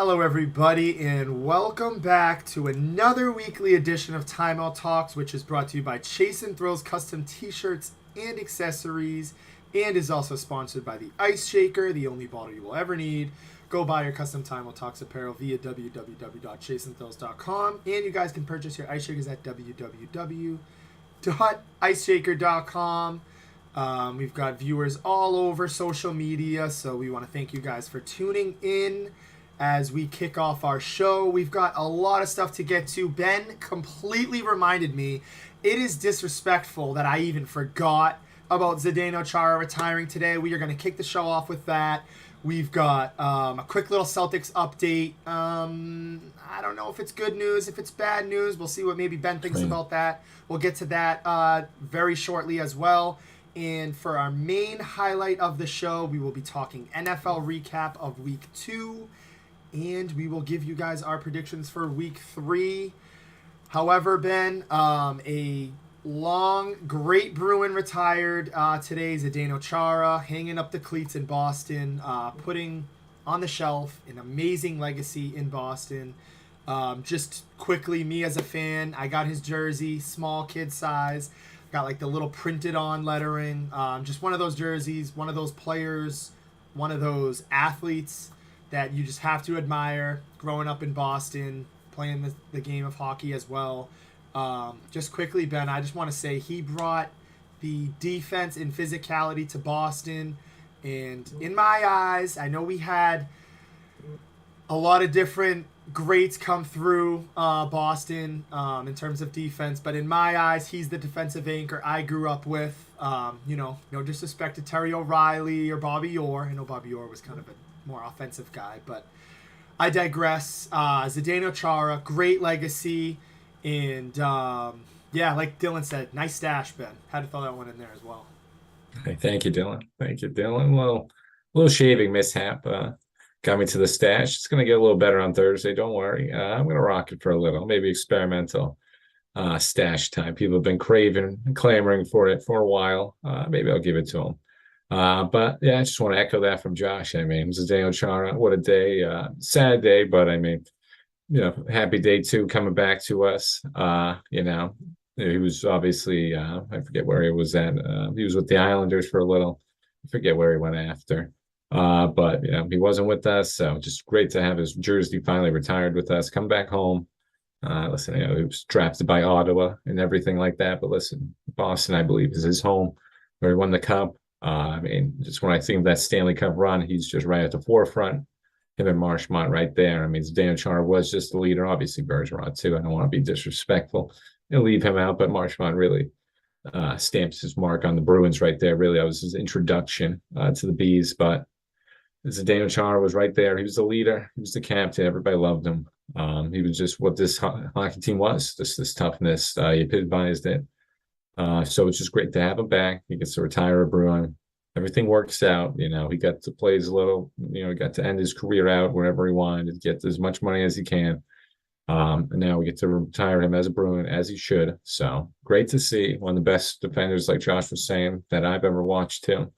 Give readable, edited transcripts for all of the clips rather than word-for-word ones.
Hello, everybody, and welcome back to another weekly edition of Timeout Talks, which is brought to you by Chase and Thrills Custom T-shirts and accessories, and is also sponsored by the Ice Shaker, the only bottle you will ever need. Go buy your custom Timeout Talks apparel via www.chaseandthrills.com, and you guys can purchase your Ice Shakers at www.iceshaker.com. We've got viewers all over social media, so we want to thank you guys for tuning in as we kick off our show. We've got a lot of stuff to get to. Ben completely reminded me it is disrespectful that I even forgot about Zdeno Chara retiring today. We are going to kick the show off with that. We've got a quick little Celtics update. I don't know if it's good news, if it's bad news. We'll see what maybe Ben thinks about that. We'll get to that very shortly as well. And for our main highlight of the show, we will be talking NFL recap of Week 2. And we will give you guys our predictions for Week 3. However, Ben, a great Bruin retired today. Zdeno Chara hanging up the cleats in Boston, putting on the shelf an amazing legacy in Boston. Just quickly, me as a fan, I got his jersey, small kid size. Got like the little printed on lettering. Just one of those jerseys, one of those players, one of those athletes that you just have to admire growing up in Boston, playing the game of hockey as well. Just quickly, Ben, I just want to say he brought the defense and physicality to Boston. And in my eyes, I know we had a lot of different greats come through Boston in terms of defense, but in my eyes, he's the defensive anchor I grew up with. No disrespect to Terry O'Reilly or Bobby Orr. I know Bobby Orr was kind of a more offensive guy, but I digress. Zdeno Chara, great legacy, and like Dylan said, nice stash, Ben. Had to throw that one in there as well. Hey, thank you, Dylan. Thank you, Dylan. Little shaving mishap got me to the stash. It's gonna get a little better on Thursday. Don't worry. I'm gonna rock it for a little, maybe experimental stash time. People have been craving and clamoring for it for a while. Maybe I'll give it to them. But yeah, I just want to echo that from Josh. I mean, Zdeno Chara, what a day. Sad day, but I mean, happy day too coming back to us. He was obviously I forget where he was at. He was with the Islanders for a little. I forget where he went after. But he wasn't with us, so just great to have his jersey finally retired with us. Come back home. Listen, he was drafted by Ottawa and everything like that. But listen, Boston, I believe, is his home where he won the cup. I mean, just when I think of that Stanley Cup run, he's just right at the forefront. Him and Marchment right there. I mean, Zdeno Chara was just the leader. Obviously, Bergeron too. I don't want to be disrespectful and leave him out, but Marchment really stamps his mark on the Bruins right there. Really, that was his introduction to the Bees. But Zdeno Chara was right there. He was the leader. He was the captain. Everybody loved him. He was just what this hockey team was. This toughness. He epitomized it. So it's just great to have him back. He gets to retire a Bruin. Everything works out. He got to play his little, he got to end his career out wherever he wanted, get as much money as he can. And now we get to retire him as a Bruin, as he should. So great to see one of the best defenders, like Josh was saying, that I've ever watched too.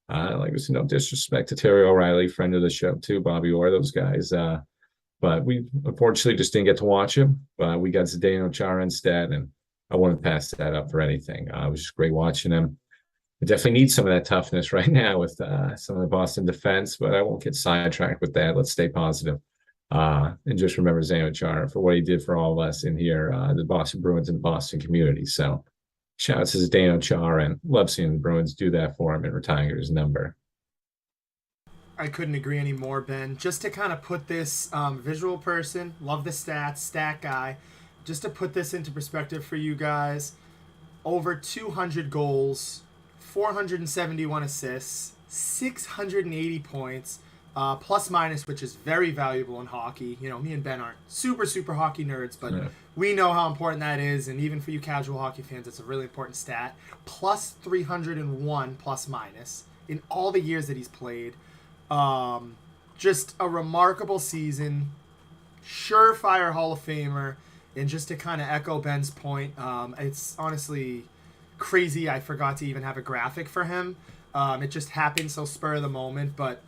No disrespect to Terry O'Reilly, friend of the show too, Bobby Orr, those guys. But we unfortunately just didn't get to watch him. But we got Zdeno Chara instead, and I wouldn't pass that up for anything. It was just great watching him. I definitely need some of that toughness right now with some of the Boston defense, but I won't get sidetracked with that. Let's stay positive. And just remember Zdeno Chara for what he did for all of us in here, the Boston Bruins and the Boston community. So shout out to Zdeno Chara, and love seeing the Bruins do that for him and retiring his number. I couldn't agree anymore, Ben. Just to kind of put this visual person, love the stats, stat guy, just to put this into perspective for you guys, over 200 goals, 471 assists, 680 points, plus minus, which is very valuable in hockey. Me and Ben aren't super hockey nerds, but we know how important that is. And even for you casual hockey fans, it's a really important stat. Plus 301 plus minus in all the years that he's played. Just a remarkable season. Surefire Hall of Famer. And just to kind of echo Ben's point, it's honestly crazy I forgot to even have a graphic for him. It just happened so spur of the moment, but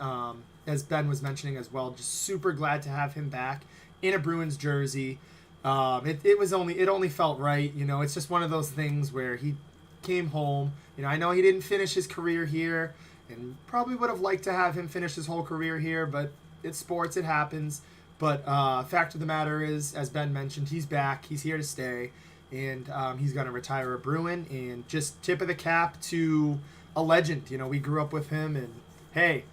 as Ben was mentioning as well, just super glad to have him back in a Bruins jersey. It only felt right. It's just one of those things where he came home. I know he didn't finish his career here, and probably would have liked to have him finish his whole career here, but it's sports, it happens. But fact of the matter is, as Ben mentioned, he's back. He's here to stay, and he's going to retire a Bruin. And just tip of the cap to a legend. We grew up with him, and hey,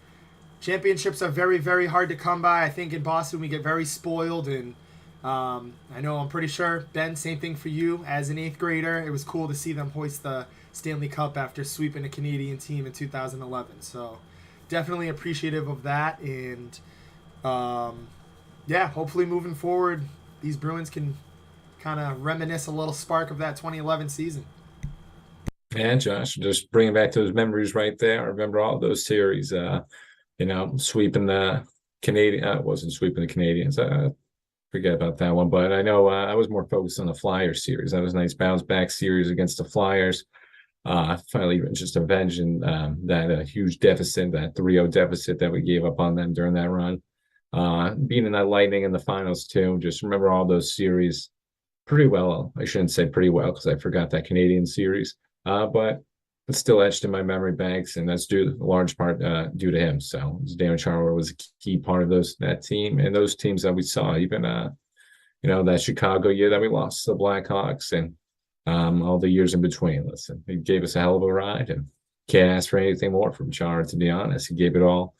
championships are very, very hard to come by. I think in Boston we get very spoiled, and I'm pretty sure, Ben, same thing for you as an 8th grader. It was cool to see them hoist the Stanley Cup after sweeping a Canadian team in 2011. So definitely appreciative of that. And hopefully moving forward, these Bruins can kind of reminisce a little spark of that 2011 season. Yeah, Josh, just bringing back those memories right there. I remember all those series, sweeping the Canadian. I wasn't sweeping the Canadians. Forget about that one. But I know I was more focused on the Flyers series. That was a nice bounce back series against the Flyers. Finally just avenging that huge deficit, that 3-0 deficit that we gave up on them during that run. Beating that Lightning in the finals too. Just remember all those series pretty well. I shouldn't say pretty well because I forgot that Canadian series. But it's still etched in my memory banks, and that's due a large part due to him. So Zdeno Chara was a key part of that team and those teams that we saw. Even that Chicago year that we lost to the Blackhawks, and all the years in between. Listen, he gave us a hell of a ride, and can't ask for anything more from Chara. To be honest, he gave it all.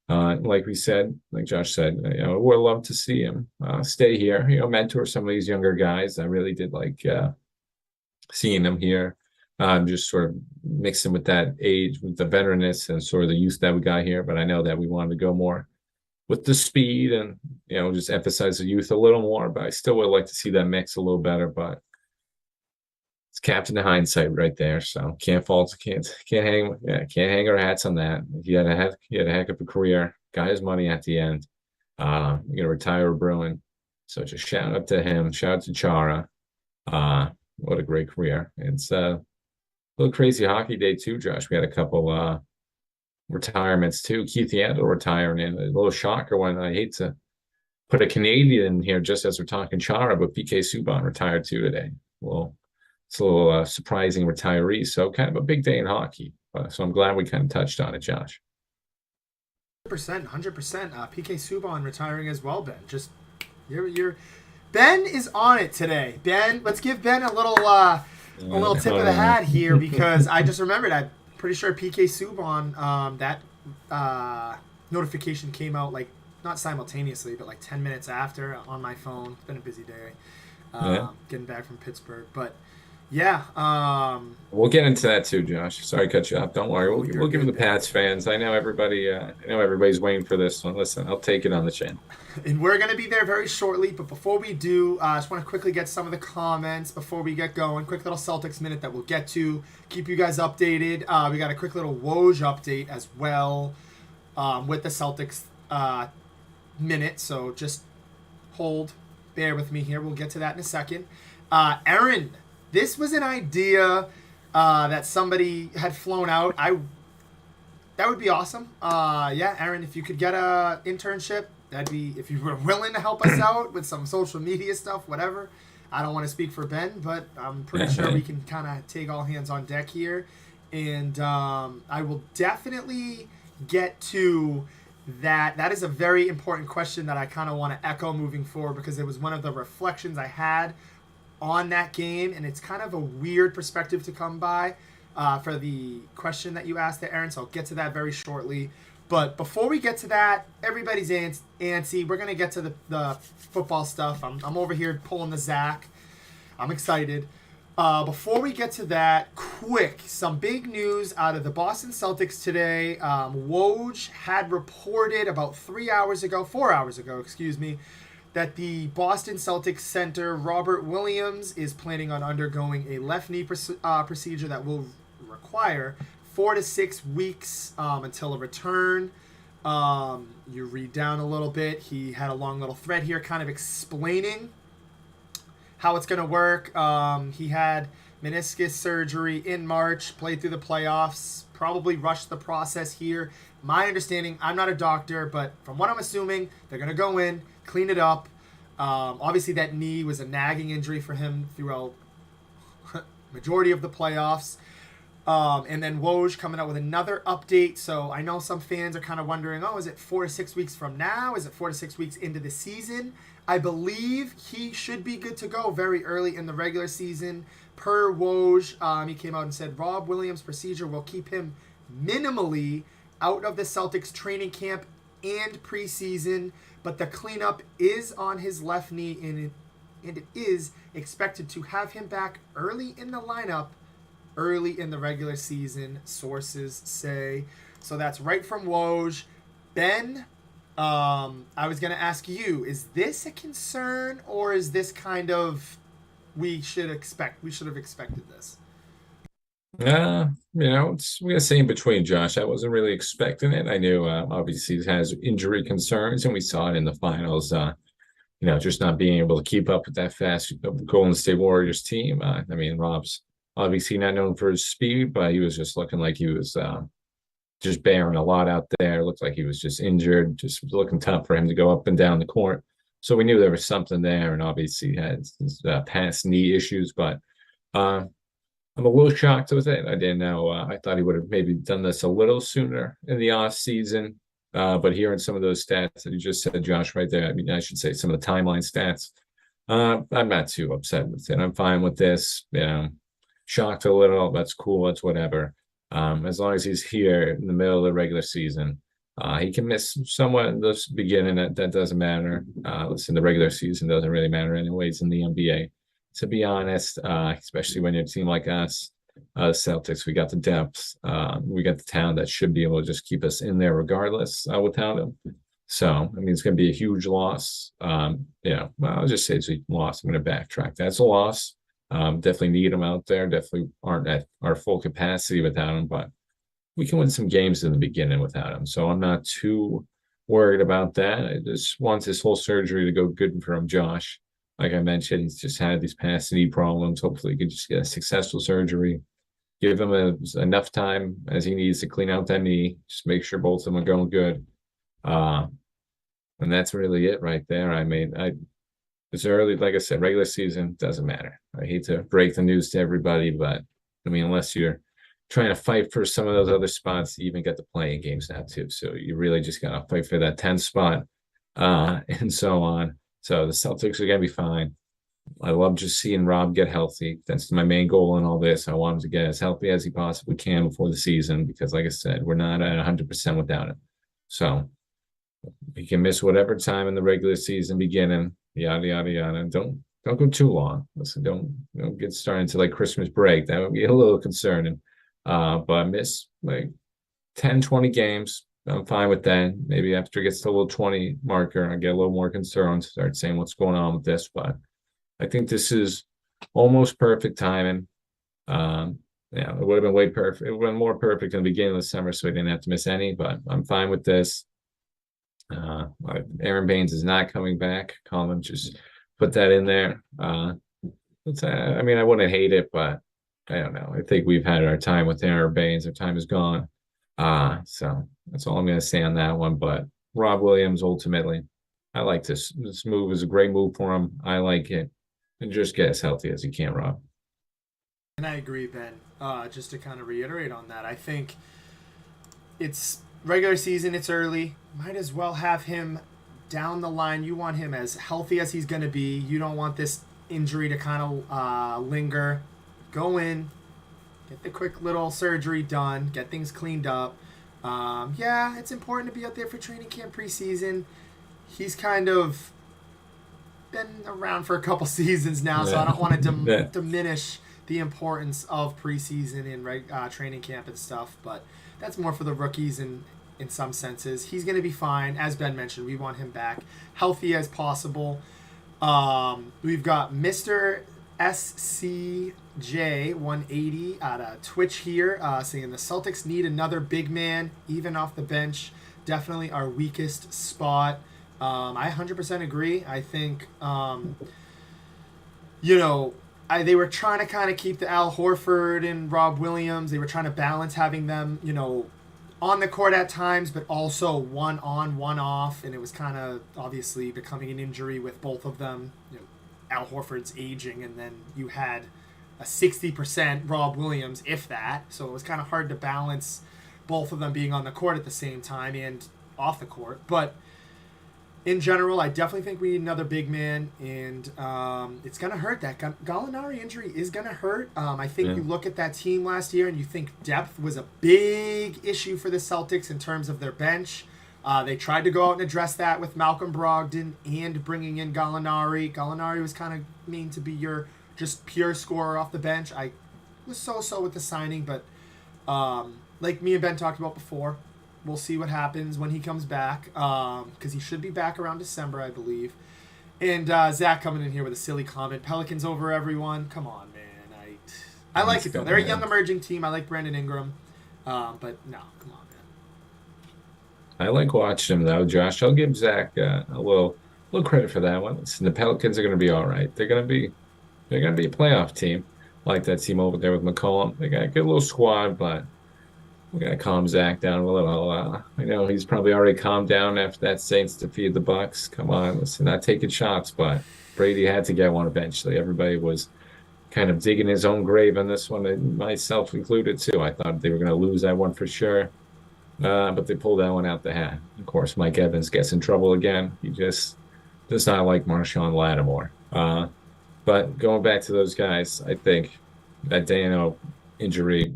Like we said, like Josh said, we'd love to see him stay here. Mentor some of these younger guys. I really did like seeing them here. Just sort of mixing with that age, with the veteranness and sort of the youth that we got here. But I know that we wanted to go more with the speed and, just emphasize the youth a little more. But I still would like to see that mix a little better. But it's captain of hindsight right there. So can't hang our hats on that. He had a heck of a career, got his money at the end. You're going to retire a Bruin. So just shout out to him, shout out to Chara. What a great career. It's a little crazy hockey day too, Josh. We had a couple retirements too. Keith Yandel retiring, and a little shocker one. I hate to put a Canadian in here just as we're talking Chara, but PK Subban retired too today. Well, it's a little surprising retiree. So kind of a big day in hockey. So I'm glad we kind of touched on it, Josh. 100%. PK Subban retiring as well, Ben. Just you're Ben is on it today. Ben, let's give Ben a little tip of the hat here, because I just remembered. I'm pretty sure PK Subban, that notification came out like not simultaneously, but like 10 minutes after on my phone. It's been a busy day, getting back from Pittsburgh, but yeah. We'll get into that too, Josh. Sorry to cut you off. Don't worry. We'll give the Pats fans. I know everybody's waiting for this one. Listen, I'll take it on the chin. And we're going to be there very shortly. But before we do, I just want to quickly get some of the comments before we get going. Quick little Celtics minute that we'll get to. Keep you guys updated. We got a quick little Woj update as well with the Celtics minute. So just bear with me here. We'll get to that in a second. Aaron, this was an idea that somebody had flown out. That would be awesome. Aaron, if you could get a internship, that'd be, if you were willing to help us out with some social media stuff, whatever. I don't want to speak for Ben, but I'm pretty sure we can kind of take all hands on deck here. And I will definitely get to that. That is a very important question that I kind of want to echo moving forward, because it was one of the reflections I had on that game, and it's kind of a weird perspective to come by for the question that you asked there, Aaron, so I'll get to that very shortly. But before we get to that, everybody's antsy. We're going to get to the football stuff. I'm over here pulling the Zach. I'm excited. Before we get to that, some big news out of the Boston Celtics today. Woj had reported about 4 hours ago, that the Boston Celtics center, Robert Williams, is planning on undergoing a left knee procedure that will require 4 to 6 weeks until a return. You read down a little bit. He had a long little thread here kind of explaining how it's going to work. He had meniscus surgery in March, played through the playoffs, probably rushed the process here. My understanding, I'm not a doctor, but from what I'm assuming, they're going to go in, clean it up. Obviously, that knee was a nagging injury for him throughout majority of the playoffs. And then Woj coming out with another update. So I know some fans are kind of wondering, oh, is it 4 to 6 weeks from now? Is it 4 to 6 weeks into the season? I believe he should be good to go very early in the regular season. Per Woj, he came out and said Rob Williams' procedure will keep him minimally out of the Celtics training camp and preseason, but the cleanup is on his left knee, and it is expected to have him back early in the lineup, early in the regular season, sources say. So that's right from Woj. Ben, I was going to ask you, is this a concern, or is this kind of we should have expected this? We're gonna say in between, Josh. I wasn't really expecting it. I knew obviously he has injury concerns, and we saw it in the finals. Just not being able to keep up with that fast Golden State Warriors team. Rob's obviously not known for his speed, but he was just looking like he was just bearing a lot out there. Looked like he was just injured, just looking tough for him to go up and down the court. So we knew there was something there, and obviously he had his past knee issues, but I'm a little shocked with it. I didn't know. I thought he would have maybe done this a little sooner in the off season. But hearing some of those stats that you just said, Josh, right there, I should say some of the timeline stats. I'm not too upset with it. I'm fine with this. Shocked a little. That's cool. That's whatever. As long as he's here in the middle of the regular season, he can miss somewhat in the beginning. That doesn't matter. Listen, the regular season doesn't really matter anyways in the NBA. To be honest, especially when you're a team like us, Celtics, we got the depth. We got the talent that should be able to just keep us in there regardless without him. So, it's going to be a huge loss. I'll just say it's a loss. I'm going to backtrack. That's a loss. Definitely need him out there. Definitely aren't at our full capacity without him, but we can win some games in the beginning without him. So I'm not too worried about that. I just want this whole surgery to go good for him, Josh. Like I mentioned, he's just had these past knee problems. Hopefully, he can just get a successful surgery. Give him enough time as he needs to clean out that knee. Just make sure both of them are going good. And that's really it right there. It's early, like I said, regular season, doesn't matter. I hate to break the news to everybody, but unless you're trying to fight for some of those other spots, you even get the playing games now too. So you really just got to fight for that 10th spot and so on. So the Celtics are going to be fine. I love just seeing Rob get healthy. That's my main goal in all this. I want him to get as healthy as he possibly can before the season because, like I said, we're not at 100% without him. So he can miss whatever time in the regular season beginning, yada, yada, yada. Don't go too long. Listen, don't get started to like Christmas break. That would be a little concerning. But miss like 10, 20 games. I'm fine with that. Maybe after it gets to a little 20 marker, I get a little more concerned, start saying what's going on with this. But I think this is almost perfect timing. It would have been way perfect. It would have been more perfect in the beginning of the summer, so we didn't have to miss any. But I'm fine with this. Aaron Baines is not coming back. Colin just put that in there. I wouldn't hate it, but I don't know. I think we've had our time with Aaron Baines. Our time is gone. So that's all I'm going to say on that one. But Rob Williams, ultimately, I like this. This move is a great move for him. I like it. And just get as healthy as he can, Rob. And I agree, Ben. Just to kind of reiterate on that, I think it's regular season. It's early. Might as well have him down the line. You want him as healthy as he's going to be. You don't want this injury to kind of linger. Go in. Get the quick little surgery done. Get things cleaned up. It's important to be out there for training camp preseason. He's kind of been around for a couple seasons now, so I don't want to diminish the importance of preseason and training camp and stuff. But that's more for the rookies in some senses. He's going to be fine. As Ben mentioned, we want him back healthy as possible. We've got Mr. SCJ180 at Twitch here, saying the Celtics need another big man, even off the bench. Definitely our weakest spot. I 100% agree. I think, they were trying to kind of keep the Al Horford and Rob Williams. They were trying to balance having them, on the court at times, but also one on, one off, and it was kind of obviously becoming an injury with both of them. Al Horford's aging, and then you had a 60% Rob Williams, if that. So it was kind of hard to balance both of them being on the court at the same time and off the court. But in general, I definitely think we need another big man, and it's going to hurt. That Gallinari injury is going to hurt. I think you look at that team last year and you think depth was a big issue for the Celtics in terms of their bench. They tried to go out and address that with Malcolm Brogdon and bringing in Gallinari. Gallinari was kind of meant to be your just pure scorer off the bench. I was so-so with the signing, but like me and Ben talked about before, we'll see what happens when he comes back, because he should be back around December, I believe. And Zach coming in here with a silly comment. Pelicans over everyone. Come on, man. I like it, though. They're a young emerging team. I like Brandon Ingram. But no, come on, man. I like watching him, though, Josh. I'll give Zach a little credit for that one. Listen, the Pelicans are going to be all right. They're going to be a playoff team, like that team over there with McCollum. They got a good little squad, but we got to calm Zach down a little. I know he's probably already calmed down after that Saints defeat the Bucks. Come on, listen, not taking shots, but Brady had to get one eventually. Everybody was kind of digging his own grave on this one, and myself included too. I thought they were going to lose that one for sure, but they pulled that one out the hat. Of course, Mike Evans gets in trouble again. He just does not like Marshawn Lattimore. But going back to those guys, I think that Dano injury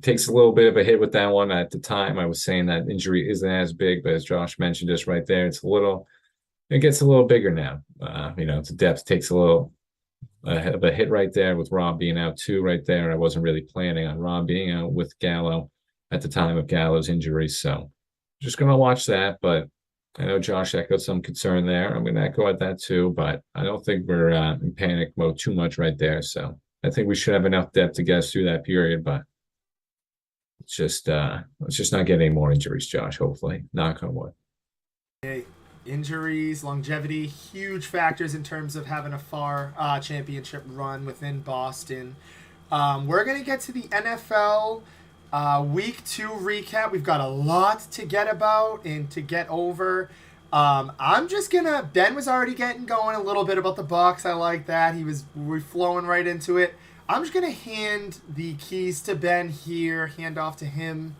takes a little bit of a hit with that one. At the time, I was saying that injury isn't as big, but as Josh mentioned just right there, it gets a little bigger now. The depth takes a little of a hit right there with Rob being out too right there. I wasn't really planning on Rob being out with Gallo at the time of Gallo's injury, so just gonna watch that. But I know Josh echoed some concern there. I'm gonna echo at that too, but I don't think we're in panic mode too much right there. So I think we should have enough depth to get us through that period, but let's just not get any more injuries, Josh, hopefully. Knock on wood. Hey, injuries, longevity, huge factors in terms of having a far championship run within Boston. We're going to get to the NFL Week 2 recap. We've got a lot to get about and to get over. I'm just gonna. Ben was already getting going a little bit about the Bucks. I like that. We're flowing right into it. I'm just gonna hand the keys to Ben here. Hand off to him.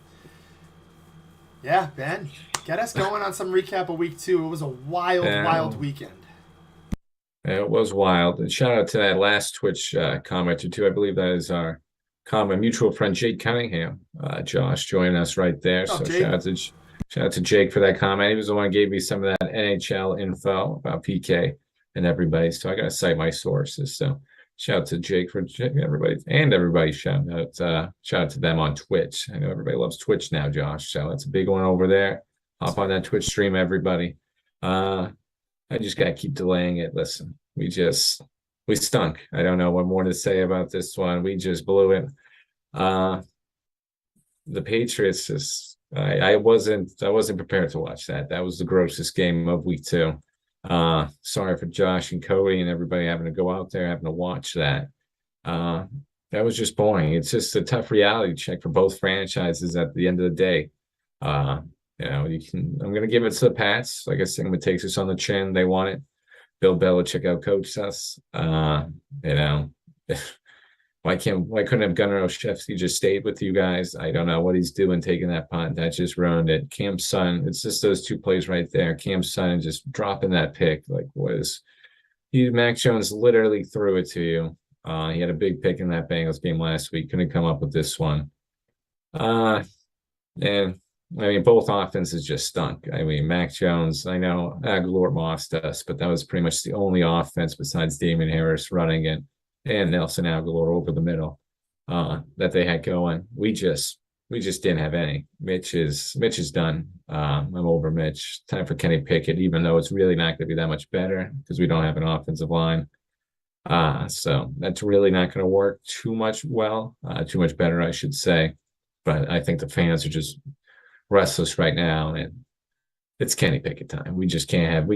Yeah, Ben, get us going on some recap of Week 2. It was a wild weekend. It was wild. And shout out to that last Twitch comment or two. I believe that is our common mutual friend Jake Cunningham. Josh joining us right there. Oh, so Jake. Shout out to Jake for that comment. He was the one who gave me some of that NHL info about PK and everybody. So I got to cite my sources. So shout out to Jake for everybody. Shout out to them on Twitch. I know everybody loves Twitch now, Josh. So that's a big one over there. Hop on that Twitch stream, everybody. I just got to keep delaying it. Listen, we stunk. I don't know what more to say about this one. We just blew it. The Patriots just. I wasn't prepared to watch that. That was the grossest game of Week 2. Sorry for Josh and Cody and everybody having to go out there having to watch that. That was just boring. It's just a tough reality check for both franchises at the end of the day. I'm gonna give it to the Pats. Like I said, I'm gonna take this on the chin. They want it. Bill Belichick outcoached us. Why couldn't have Gunnar Olszewski just stayed with you guys? I don't know what he's doing taking that punt. That just ruined it. Cam Sutton, it's just those two plays right there. Cam Sutton just dropping that pick. Mac Jones literally threw it to you. He had a big pick in that Bengals game last week. Couldn't come up with this one. Both offenses just stunk. Mac Jones, I know Aguilar mossed us, but that was pretty much the only offense besides Damian Harris running it and Nelson Aguilar over the middle that they had going. We just didn't have any. Mitch is done. I'm over Mitch. Time for Kenny Pickett, even though it's really not going to be that much better because we don't have an offensive line. So that's really not going to work too much better, I should say. But I think the fans are just restless right now, and it's Kenny Pickett time. We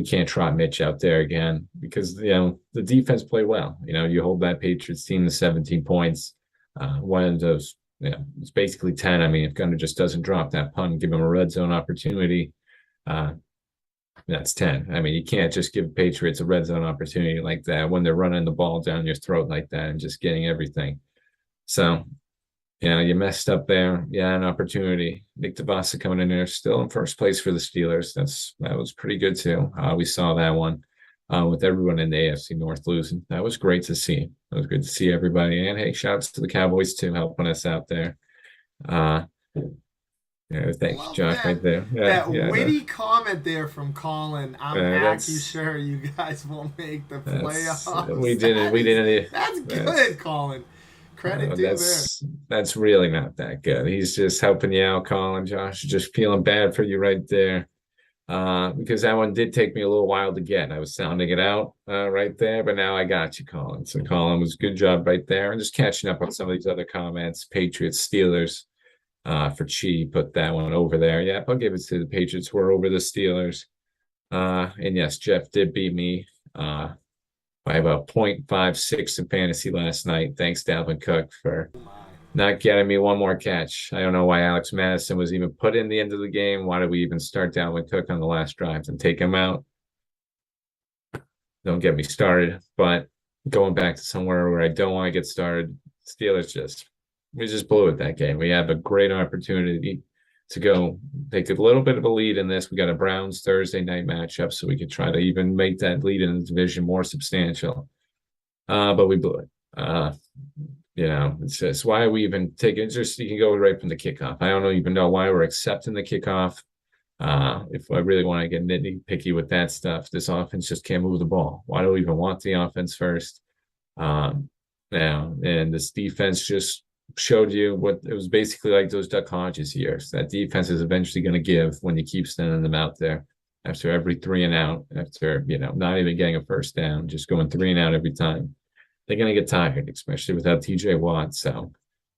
can't trot Mitch out there again because the defense played well. You hold that Patriots team to 17 points. One of those, it's basically 10. I mean, if Gunner just doesn't drop that punt, give him a red zone opportunity, that's 10. I mean, you can't just give Patriots a red zone opportunity like that when they're running the ball down your throat like that and just getting everything. So, you messed up there. Yeah, an opportunity. Nick DeVasa coming in there, still in first place for the Steelers. That was pretty good too. We saw that one with everyone in the AFC North losing. That was great to see. It was good to see everybody. And hey, shouts to the Cowboys too, helping us out there. Thanks, Love Josh, right there. That witty comment there from Colin. I'm actually sure you guys will make the playoffs. We didn't. That's good, Colin. Credit due there. That's really not that good. He's just helping you out, Colin. Josh, just feeling bad for you right there. Because that one did take me a little while to get. I was sounding it out right there, but now I got you, Colin. So Colin was good job right there. And just catching up on some of these other comments. Patriots, Steelers. For Chi, put that one over there. Yeah, I'll give it to the Patriots. We're over the Steelers. And yes, Jeff did beat me by about 0.56 in fantasy last night. Thanks, Dalvin Cook, for not getting me one more catch. I don't know why Alex Madison was even put in the end of the game. Why did we even start Dalvin Cook on the last drive and take him out? Don't get me started. But going back to somewhere where I don't want to get started, Steelers we just blew it that game. We have a great opportunity to go take a little bit of a lead in this. We got a Browns Thursday night matchup, so we could try to even make that lead in the division more substantial. But we blew it. It's just why we even take it. Just you can go right from the kickoff. I don't even know why we're accepting the kickoff. If I really want to get nitpicky with that stuff, this offense just can't move the ball. Why do we even want the offense first? And this defense just showed you what it was basically like those Duck Hodges years. That defense is eventually going to give when you keep sending them out there after every 3 and out, after, not even getting a first down, just going 3 and out every time. They're going to get tired, especially without TJ Watt. So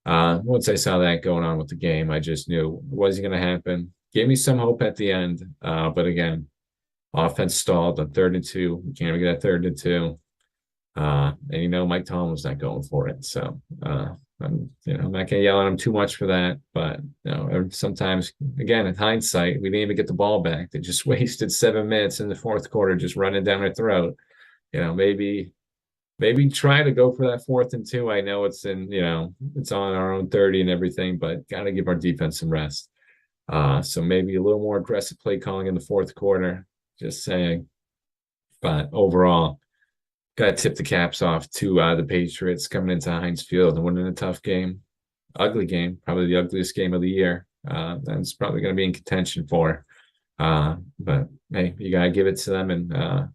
once I saw that going on with the game, I just knew it wasn't going to happen. Gave me some hope at the end. But again, offense stalled on 3rd and 2. We can't even get a 3rd and 2. And Mike Tomlin's not going for it. So I'm not going to yell at him too much for that, but sometimes, again, in hindsight, we didn't even get the ball back. They just wasted 7 minutes in the fourth quarter, just running down our throat. Maybe try to go for that 4th and 2. I know it's it's on our own 30 and everything, but got to give our defense some rest. So maybe a little more aggressive play calling in the fourth quarter. Just saying, but overall, got to tip the caps off to the Patriots coming into Heinz Field and winning a tough game. Ugly game, probably the ugliest game of the year. That's probably going to be in contention for. But, hey, you got to give it to them. And I'm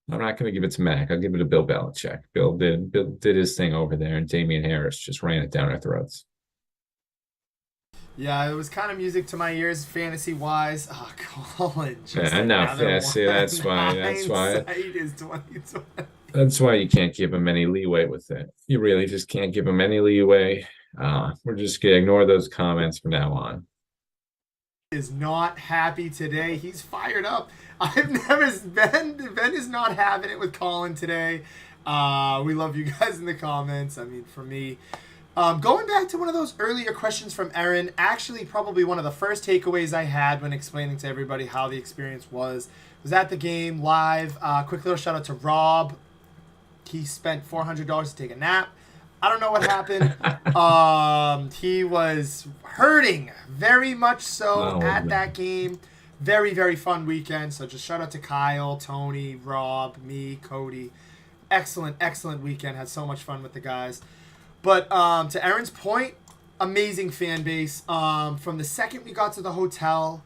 not going to give it to Mac. I'll give it to Bill Belichick. Bill did his thing over there, and Damian Harris just ran it down our throats. Yeah, it was kind of music to my ears, fantasy-wise. Oh, Colin. I know. Yeah, see, that's why. Is 2020. That's why you can't give him any leeway with it. You really just can't give him any leeway. We're just going to ignore those comments from now on. Is not happy today. He's fired up. Ben is not having it with Colin today. We love you guys in the comments. I mean, for me, going back to one of those earlier questions from Aaron, actually probably one of the first takeaways I had when explaining to everybody how the experience was at the game live. Quick little shout out to Rob. He spent $400 to take a nap. I don't know what happened. He was hurting very much so at that game. Very, very fun weekend. So just shout out to Kyle, Tony, Rob, me, Cody. Excellent, excellent weekend. Had so much fun with the guys. But to Aaron's point, amazing fan base. From the second we got to the hotel,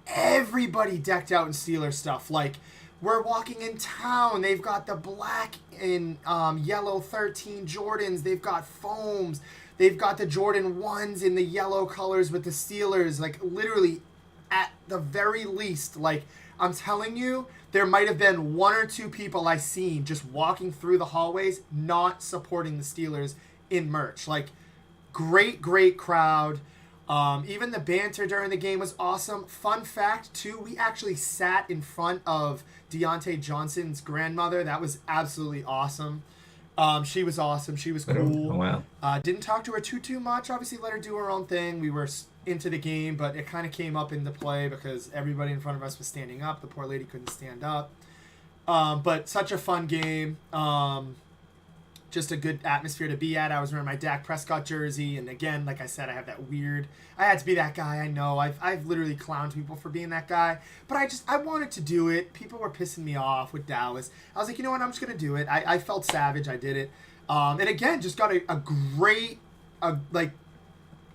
everybody decked out in Steelers stuff. Like, we're walking in town. They've got the black and yellow 13 Jordans. They've got foams. They've got the Jordan 1s in the yellow colors with the Steelers. Like, literally, at the very least, like, I'm telling you, there might have been 1 or 2 people I seen just walking through the hallways not supporting the Steelers in merch. Like, great, great crowd. Even the banter during the game was awesome. Fun fact, too, we actually sat in front of Deontay Johnson's grandmother. That was absolutely awesome. She was awesome. She was Oh, cool. wow. Didn't talk to her too much. Obviously, let her do her own thing. We were into the game, but it kind of came up into play because everybody in front of us was standing up. The poor lady couldn't stand up. But such a fun game. Just a good atmosphere to be at. I was wearing my Dak Prescott jersey, and again, like I said, I have that weird. I had to be that guy. I know. I've literally clowned people for being that guy, but I wanted to do it. People were pissing me off with Dallas. I was like, you know what? I'm just gonna do it. I felt savage. I did it. And again, just got a great like.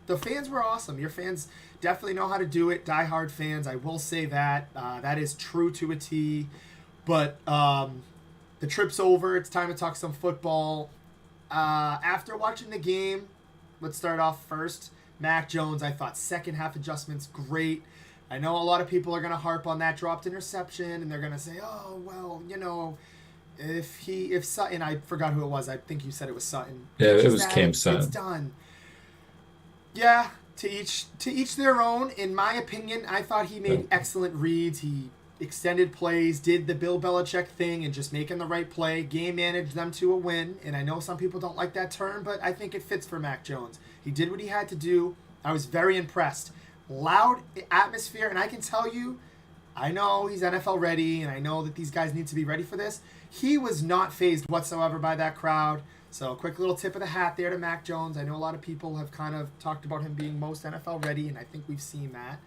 The fans were awesome. Your fans definitely know how to do it. Die-hard fans, I will say that. That is true to a T. But the trip's over. It's time to talk some football. After watching the game, let's start off first. Mac Jones, I thought second half adjustments, great. I know a lot of people are going to harp on that dropped interception, and they're going to say, oh, well, you know, if Sutton, I forgot who it was. I think you said it was Sutton. Yeah, it Catches was that, Cam Sutton. It's done. Yeah, to each their own. In my opinion, I thought he made excellent reads. He extended plays, did the Bill Belichick thing, and just making the right play. Game managed them to a win. And I know some people don't like that term, but I think it fits for Mac Jones. He did what he had to do. I was very impressed. Loud atmosphere, and I can tell you, I know he's NFL ready, and I know that these guys need to be ready for this. He was not fazed whatsoever by that crowd. So, a quick little tip of the hat there to Mac Jones. I know a lot of people have kind of talked about him being most NFL ready, and I think we've seen that.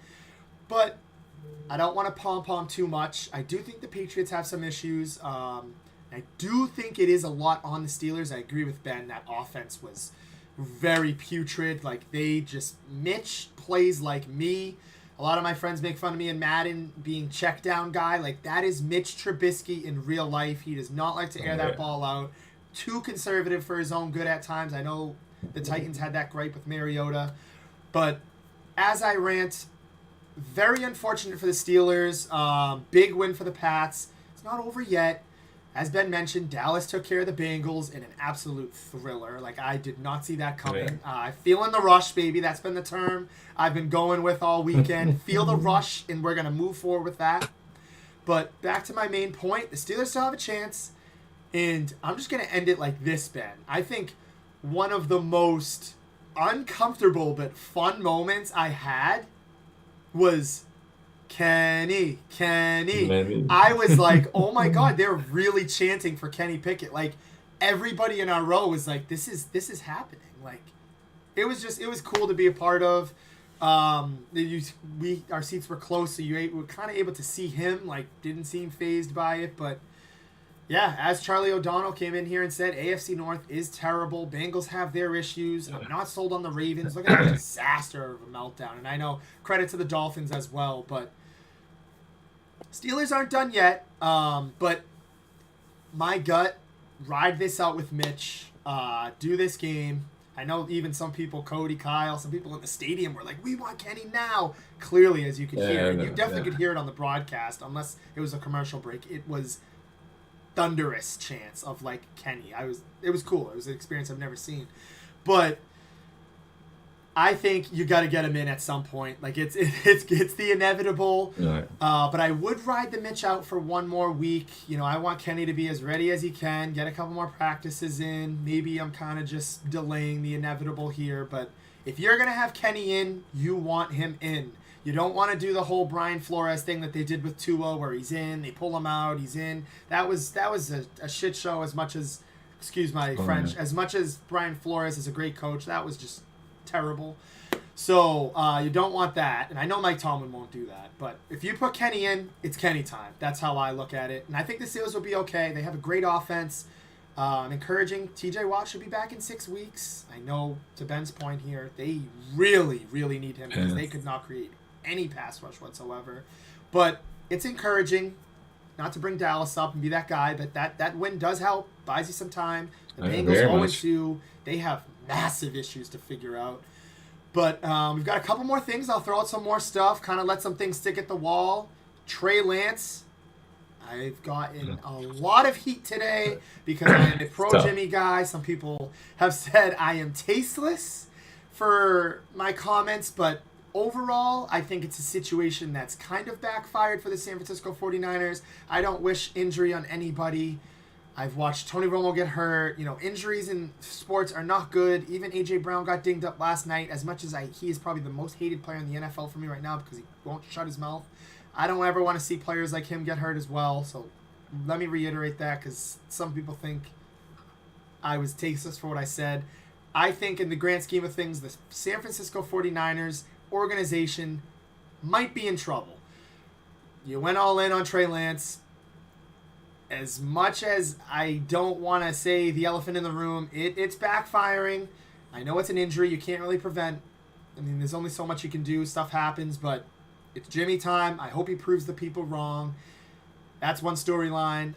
But I don't want to pom-pom too much. I do think the Patriots have some issues. I do think it is a lot on the Steelers. I agree with Ben. That offense was very putrid. Like, Mitch plays like me. A lot of my friends make fun of me in Madden being check down guy. Like, that is Mitch Trubisky in real life. He does not like to air that ball out. Too conservative for his own good at times. I know the Titans had that gripe with Mariota. But as I rant, very unfortunate for the Steelers. Big win for the Pats. It's not over yet. As Ben mentioned, Dallas took care of the Bengals in an absolute thriller. Like, I did not see that coming. Feeling the rush, baby. That's been the term I've been going with all weekend. Feel the rush, and we're going to move forward with that. But back to my main point. The Steelers still have a chance. And I'm just going to end it like this, Ben. I think one of the most uncomfortable but fun moments I had was Kenny. Maybe. I was like, oh my God, they're really chanting for Kenny Pickett. Like, everybody in our row was like, this is happening. Like, it was cool to be a part of. Our seats were close, so we were kind of able to see him. Like, didn't seem fazed by it, but yeah, as Charlie O'Donnell came in here and said, AFC North is terrible. Bengals have their issues. I'm not sold on the Ravens. Look at that disaster of a meltdown. And I know credit to the Dolphins as well, but Steelers aren't done yet. But my gut, ride this out with Mitch. Do this game. I know even some people, Cody, Kyle, some people in the stadium were like, we want Kenny now. Clearly, as you could hear. And you definitely could hear it on the broadcast, unless it was a commercial break. It was thunderous chants of like Kenny. It was cool. It was an experience I've never seen. But I think you got to get him in at some point. Like it's the inevitable. Right. But I would ride the Mitch out for one more week. You know, I want Kenny to be as ready as he can, get a couple more practices in. Maybe I'm kind of just delaying the inevitable here, but if you're going to have Kenny in, you want him in. You don't want to do the whole Brian Flores thing that they did with Tua, where he's in, they pull him out, he's in. That was a shit show. As much as, excuse my French, as much as Brian Flores is a great coach, that was just terrible. So you don't want that, and I know Mike Tomlin won't do that. But if you put Kenny in, it's Kenny time. That's how I look at it, and I think the Steelers will be okay. They have a great offense. Encouraging. TJ Watt should be back in 6 weeks. I know, to Ben's point here, they really, really need him because they could not create any pass rush whatsoever. But it's encouraging, not to bring Dallas up and be that guy, but that win does help, buys you some time. The Bengals 0-2, they have massive issues to figure out. But we've got a couple more things. I'll throw out some more stuff, kind of let some things stick at the wall. Trey Lance, I've gotten a lot of heat today because I am a pro Jimmy guy. Some people have said I am tasteless for my comments, but overall, I think it's a situation that's kind of backfired for the San Francisco 49ers. I don't wish injury on anybody. I've watched Tony Romo get hurt. Injuries in sports are not good. Even A.J. Brown got dinged up last night. As much as he is probably the most hated player in the NFL for me right now because he won't shut his mouth. I don't ever want to see players like him get hurt as well. So let me reiterate that because some people think I was tasteless for what I said. I think in the grand scheme of things, the San Francisco 49ers organization might be in trouble. You went all in on Trey Lance. As much as I don't want to say the elephant in the room, it's backfiring. I know it's an injury you can't really prevent. I mean, there's only so much you can do. Stuff happens, but it's Jimmy time. I hope he proves the people wrong. That's one storyline.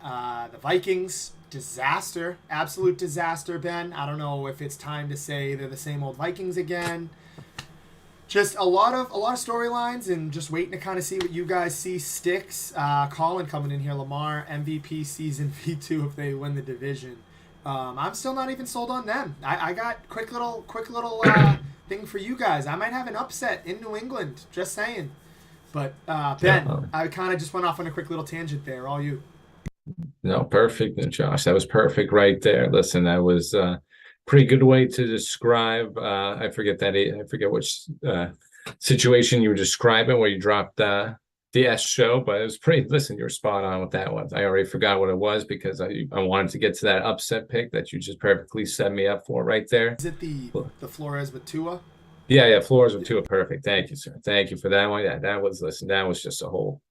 The Vikings, disaster. Absolute disaster, Ben. I don't know if it's time to say they're the same old Vikings again. Just a lot of storylines and just waiting to kind of see what you guys see sticks. Colin coming in here, Lamar MVP season V2 if they win the division. I'm still not even sold on them. I got quick little thing for you guys. I might have an upset in New England. Just saying. But Ben, I kind of just went off on a quick little tangent there. All you. No, perfect, Josh. That was perfect right there. Listen, that was pretty good way to describe. I forget which situation you were describing where you dropped the S show, but it was pretty. Listen, you were spot on with that one. I already forgot what it was because I wanted to get to that upset pick that you just perfectly set me up for right there. Is it the Flores with Tua? Yeah, Flores with Tua. Perfect. Thank you, sir. Thank you for that one. Yeah, that was just a whole.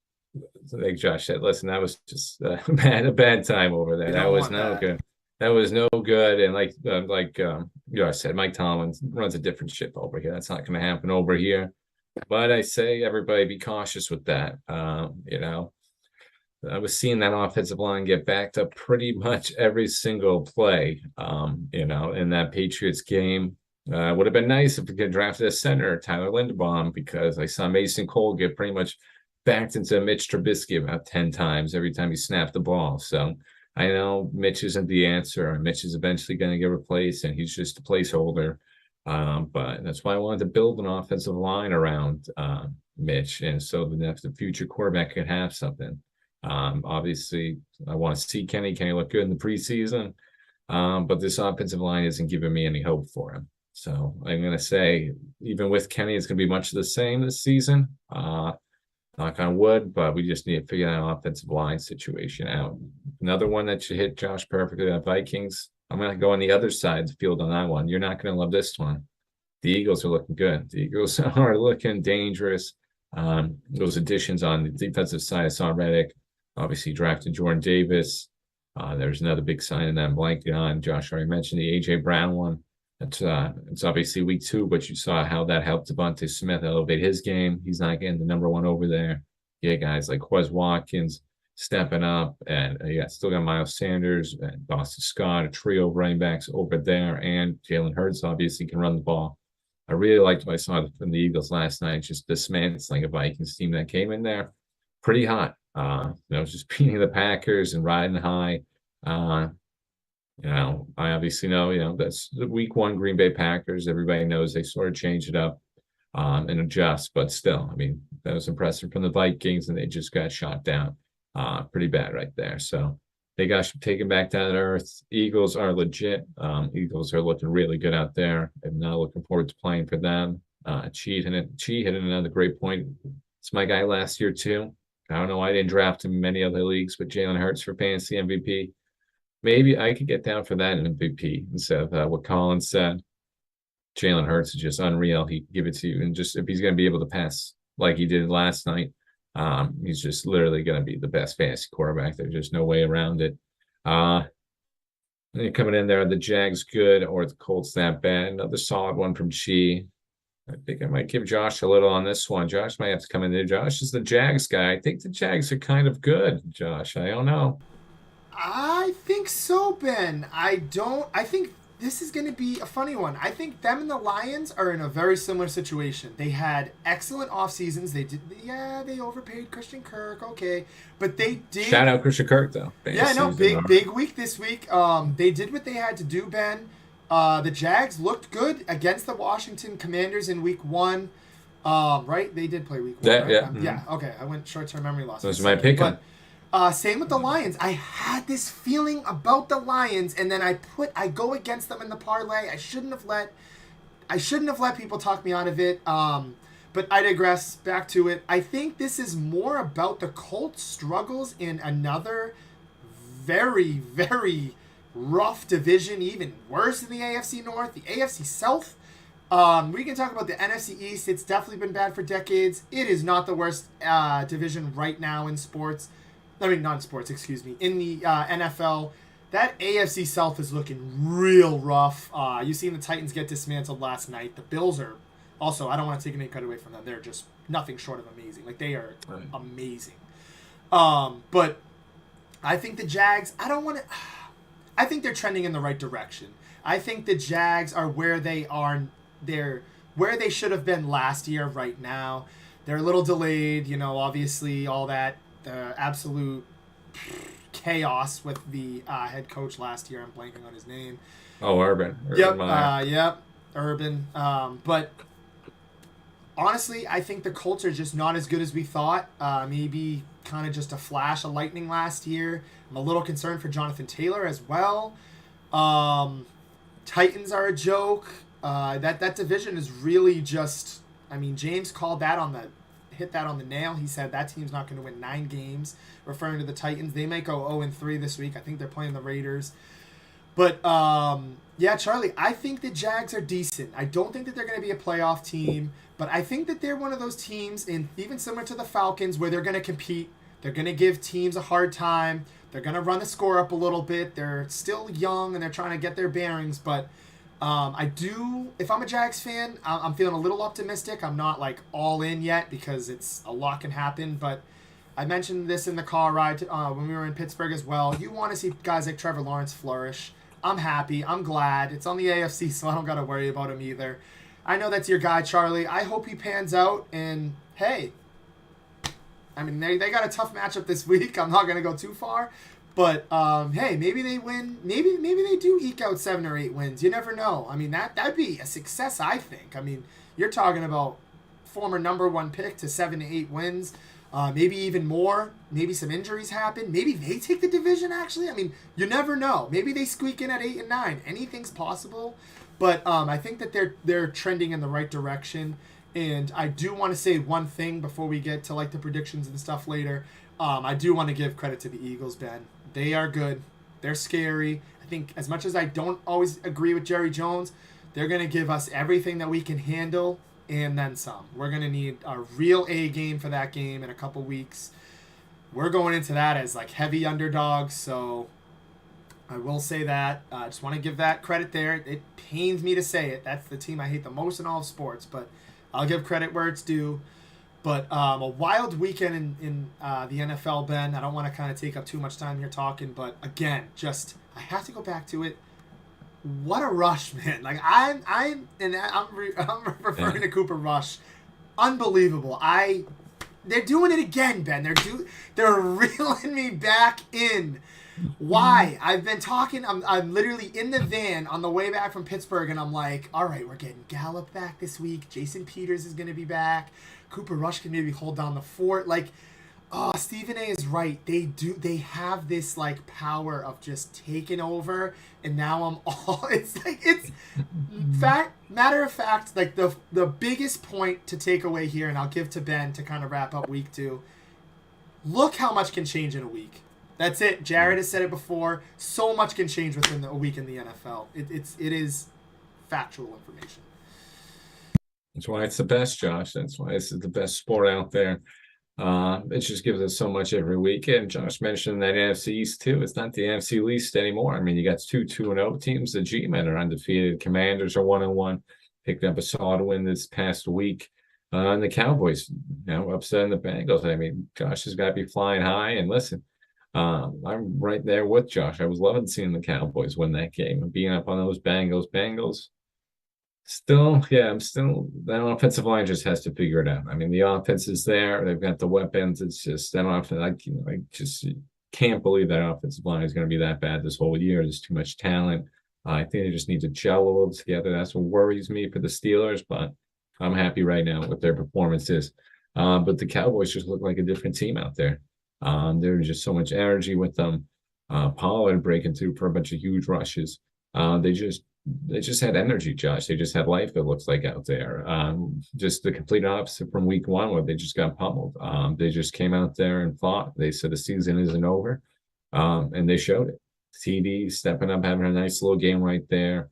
Like Josh said, listen, that was just a bad time over there. That was no good. That was no good. And like I said, Mike Tomlin runs a different ship over here. That's not going to happen over here. But I say everybody be cautious with that. I was seeing that offensive line get backed up pretty much every single play. In that Patriots game. Would have been nice if we could draft a center, Tyler Linderbaum, because I saw Mason Cole get pretty much backed into Mitch Trubisky about 10 times every time he snapped the ball. So I know Mitch isn't the answer. Mitch is eventually going to get replaced, and he's just a placeholder. But that's why I wanted to build an offensive line around Mitch, and so the future quarterback could have something. Obviously, I want to see Kenny. Kenny looked good in the preseason, but this offensive line isn't giving me any hope for him. So I'm going to say, even with Kenny, it's going to be much the same this season. Knock on wood, but we just need to figure that offensive line situation out. Another one that should hit Josh perfectly, that Vikings. I'm going to go on the other side of the field on that one. You're not going to love this one. The Eagles are looking good. The Eagles are looking dangerous. Those additions on the defensive side, I saw Reddick, obviously drafted Jordan Davis. There's another big sign that I'm blanking on. Josh already mentioned the A.J. Brown one. It's obviously week 2, but you saw how that helped Devontae Smith elevate his game. He's not getting the number 1 over there. Yeah, guys like Quez Watkins stepping up, and still got Miles Sanders and Boston Scott, a trio of running backs over there, and Jalen Hurts obviously can run the ball. I really liked what I saw from the Eagles last night, just dismantling a Vikings team that came in there pretty hot. Just beating the Packers and riding high. I obviously know, that's the week 1 Green Bay Packers. Everybody knows they sort of change it up and adjust, but still, I mean, that was impressive from the Vikings, and they just got shot down pretty bad right there. So they got taken back down to earth. Eagles are legit. Eagles are looking really good out there. I'm now looking forward to playing for them. Chi hit another great point. It's my guy last year too. I don't know why I didn't draft him in many other leagues, but Jalen Hurts for fantasy MVP. Maybe I could get down for that in MVP instead of what Colin said. Jalen Hurts is just unreal. He can give it to you. And just if he's going to be able to pass like he did last night, he's just literally going to be the best fantasy quarterback. There's just no way around it. Coming in there, the Jags good or the Colts that bad. Another solid one from Chi. I think I might give Josh a little on this one. Josh might have to come in there. Josh is the Jags guy. I think the Jags are kind of good, Josh. I don't know. I think so, Ben. I think this is going to be a funny one. I think them and the Lions are in a very similar situation. They had excellent off seasons. They overpaid Christian Kirk, okay, but they did. Shout out Christian Kirk though. Big week this week. They did what they had to do, Ben. The Jags looked good against the Washington Commanders in Week 1. Right? They did play Week 1, That right? yeah, Yeah. Okay. I went short-term memory loss for a those are my second, pick 'em. but same with the Lions. I had this feeling about the Lions, and then I go against them in the parlay. I shouldn't have let people talk me out of it. But I digress. Back to it. I think this is more about the Colts' struggles in another very, very rough division, even worse than the AFC North, the AFC South. We can talk about the NFC East. It's definitely been bad for decades. It is not the worst division right now in sports. I mean, not in sports, excuse me. In the NFL, that AFC South is looking real rough. You've seen the Titans get dismantled last night. The Bills are also, I don't want to take any credit away from them. They're just nothing short of amazing. Like, they are amazing. But I think the Jags, I think they're trending in the right direction. I think the Jags are where they are. They're where they should have been last year right now. They're a little delayed, obviously all that absolute chaos with the head coach last year. I'm blanking on his name. Oh, Urban Meyer. Yep, Urban. But honestly, I think the Colts are just not as good as we thought. Maybe kind of just a flash of lightning last year. I'm a little concerned for Jonathan Taylor as well. Titans are a joke. That division is really just. I mean, James hit that on the nail. He said that team's not going to win 9 games, referring to the Titans. They might go 0-3 this week. I think they're playing the Raiders. But, yeah, Charlie, I think the Jags are decent. I don't think that they're going to be a playoff team, but I think that they're one of those teams, and even similar to the Falcons, where they're going to compete. They're going to give teams a hard time. They're going to run the score up a little bit. They're still young, and they're trying to get their bearings, but if I'm a Jags fan, I'm feeling a little optimistic. I'm not, like, all in yet because a lot can happen, but I mentioned this in the car ride when we were in Pittsburgh as well. You want to see guys like Trevor Lawrence flourish. I'm happy. I'm glad. It's on the AFC, so I don't got to worry about him either. I know that's your guy, Charlie. I hope he pans out, and hey, I mean, they got a tough matchup this week. I'm not going to go too far. But, hey, maybe they win. Maybe they do eke out 7 or 8 wins. You never know. I mean, that'd be a success, I think. I mean, you're talking about former number 1 pick to 7 to 8 wins. Maybe even more. Maybe some injuries happen. Maybe they take the division, actually. I mean, you never know. Maybe they squeak in at 8 and 9. Anything's possible. But I think that they're trending in the right direction. And I do want to say one thing before we get to, like, the predictions and stuff later. I do want to give credit to the Eagles, Ben. They are good. They're scary. I think as much as I don't always agree with Jerry Jones, they're going to give us everything that we can handle and then some. We're going to need a real A game for that game in a couple weeks. We're going into that as, like, heavy underdogs, so I will say that. I just want to give that credit there. It pains me to say it. That's the team I hate the most in all of sports, but I'll give credit where it's due. But a wild weekend in the NFL, Ben. I don't want to kind of take up too much time here talking, but again, I have to go back to it. What a rush, man! Like I'm referring to Cooper Rush. Unbelievable. They're doing it again, Ben. They're reeling me back in. Why? I've been talking. I'm literally in the van on the way back from Pittsburgh, and I'm like, all right, we're getting Gallup back this week. Jason Peters is going to be back. Cooper Rush can maybe hold down the fort. Like, Stephen A is right. They have this, like, power of just taking over, and now matter of fact, like, the biggest point to take away here, and I'll give to Ben to kind of wrap up week 2. Look how much can change in a week. That's it. Jared has said it before. So much can change within a week in the NFL. It is factual information. That's why it's the best, Josh. That's why it's the best sport out there. It just gives us so much every week. And Josh mentioned that NFC East too. It's not the NFC East anymore. I mean, you got 2-2-0 teams. The G-Men are undefeated. Commanders are 1-1. Picked up a solid win this past week. And the Cowboys, upsetting the Bengals. I mean, Josh has got to be flying high. And listen, I'm right there with Josh. I was loving seeing the Cowboys win that game and being up on those Bengals. That offensive line just has to figure it out. I mean, the offense is there. They've got the weapons. It's just that offense. I just can't believe that offensive line is going to be that bad this whole year. There's too much talent. I think they just need to gel a little together. That's what worries me for the Steelers, but I'm happy right now with their performances. But the Cowboys just look like a different team out there. There's just so much energy with them. Pollard breaking through for a bunch of huge rushes. They just had energy, Josh. They just had life, it looks like, out there. Just the complete opposite from week one, where they just got pummeled. They just came out there and fought. They said the season isn't over, and they showed it. TD stepping up, having a nice little game right there.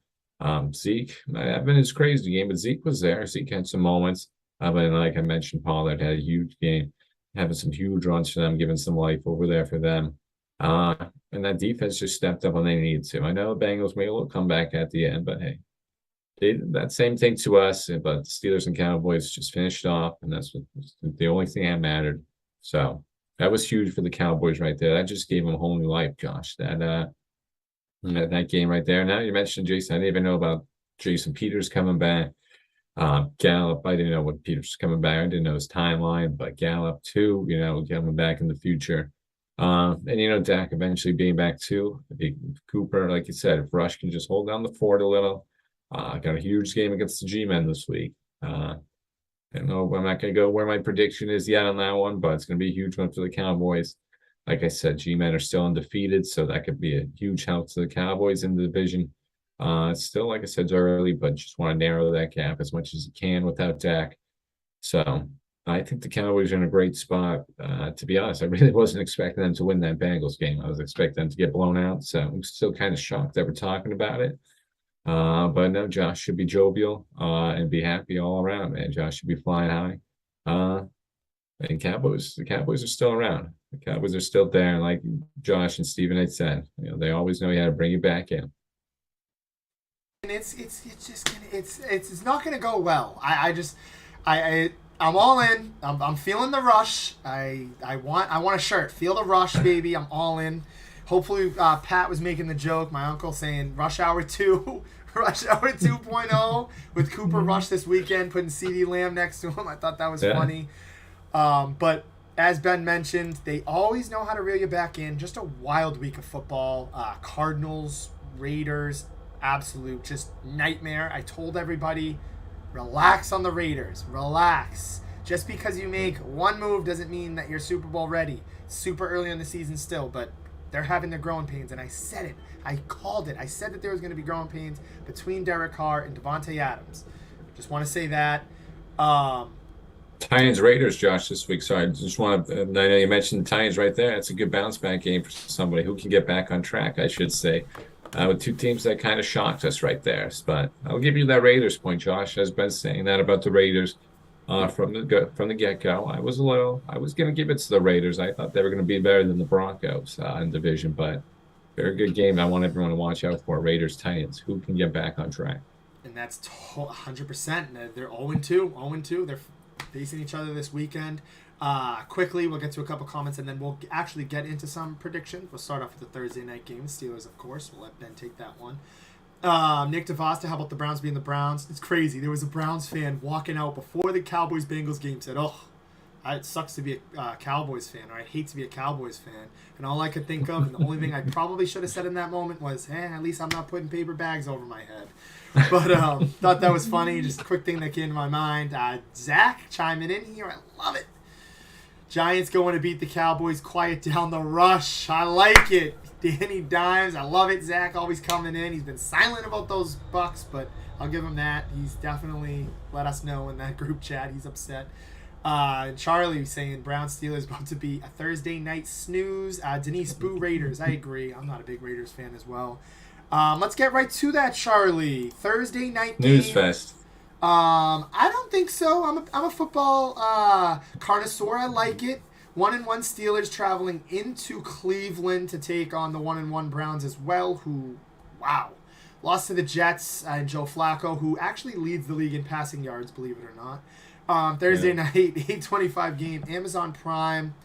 Zeke, I've been his crazy game, but Zeke was there. Zeke had some moments. But like I mentioned, Pollard had a huge game, having some huge runs for them, giving some life over there for them. And that defense just stepped up when they needed to. I know the Bengals made a little comeback at the end, but hey, they did that same thing to us. But the Steelers and Cowboys just finished off, and that's the only thing that mattered. So that was huge for the Cowboys right there. That just gave them a whole new life, Josh. That game right there. Now you mentioned Jason. I didn't even know about Jason Peters coming back. Gallup, I didn't know what Peters was coming back. I didn't know his timeline, but Gallup too, coming back in the future. And Dak eventually being back too. I think Cooper, like you said, if Rush can just hold down the fort a little. Got a huge game against the G-Men this week. I don't know, I'm not going to go where my prediction is yet on that one, but it's going to be a huge one for the Cowboys. Like I said, G-Men are still undefeated, so that could be a huge help to the Cowboys in the division. It's still, like I said, early, but just want to narrow that gap as much as you can without Dak. So I think the Cowboys are in a great spot. To be honest, I really wasn't expecting them to win that Bengals game. I was expecting them to get blown out, so I'm still kind of shocked that we're talking about it. But no, Josh should be jovial and be happy all around, man. Josh should be flying high. And the Cowboys are still around. The Cowboys are still there. And like Josh and Steven had said, they always know how to bring you back in. And it's not gonna go well. I'm all in. I'm feeling the rush. I want a shirt. Feel the rush, baby. I'm all in. Hopefully, Pat was making the joke. My uncle saying Rush Hour 2, Rush Hour 2.0 with Cooper Rush this weekend, putting CeeDee Lamb next to him. I thought that was funny. But as Ben mentioned, they always know how to reel you back in. Just a wild week of football. Cardinals, Raiders, absolute just nightmare. I told everybody, relax on the Raiders. Relax. Just because you make one move doesn't mean that you're Super Bowl ready. Super early in the season still, but they're having their growing pains, and I said it. I called it. I said that there was going to be growing pains between Derek Carr and Devontae Adams. Just want to say that. Titans Raiders, Josh, this week. Sorry, I just want to. I know you mentioned the Titans right there. It's a good bounce back game for somebody who can get back on track, I should say. With two teams that kind of shocked us right there. But I'll give you that Raiders point, Josh. As Ben saying that about the Raiders from the get-go. I was going to give it to the Raiders. I thought they were going to be better than the Broncos in division, but very good game. I want everyone to watch out for Raiders Titans. Who can get back on track? And that's 100%. They're 0-2. 0-2. They're facing each other this weekend. Quickly, we'll get to a couple comments, and then we'll actually get into some predictions. We'll start off with the Thursday night game. Steelers, of course. We'll let Ben take that one. Nick DeVosta, how about the Browns being the Browns? It's crazy. There was a Browns fan walking out before the Cowboys-Bengals game, said, it sucks to be a Cowboys fan, or I hate to be a Cowboys fan. And all I could think of, and the only thing I probably should have said in that moment was, at least I'm not putting paper bags over my head. But thought that was funny. Just a quick thing that came to my mind. Zach chiming in here. I love it. Giants going to beat the Cowboys. Quiet down the rush. I like it. Danny Dimes. I love it. Zach always coming in. He's been silent about those Bucks, but I'll give him that. He's definitely let us know in that group chat. He's upset. Charlie saying Brown Steelers about to be a Thursday night snooze. Denise Boo Raiders. I agree. I'm not a big Raiders fan as well. Let's get right to that, Charlie. Thursday night game. News fest. I don't think so. I'm a football connoisseur. I like it. 1-1 Steelers traveling into Cleveland to take on the 1-1 Browns as well, who, lost to the Jets and Joe Flacco, who actually leads the league in passing yards, believe it or not. Thursday night, 8:25 game, Amazon Prime.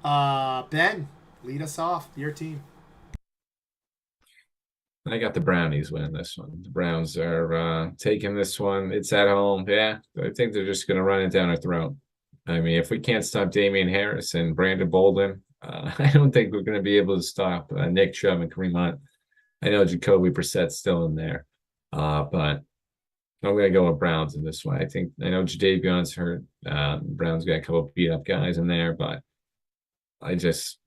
Ben, lead us off. Your team. I got the Brownies winning this one. The Browns are taking this one. It's at home. Yeah, I think they're just going to run it down our throat. I mean, if we can't stop Damian Harris and Brandon Bolden, I don't think we're going to be able to stop Nick Chubb and Kareem Hunt. I know Jacoby Brissett's still in there, but I'm gonna go with Browns in this one. I know Jadavion's hurt. Browns got a couple of beat up guys in there, but I just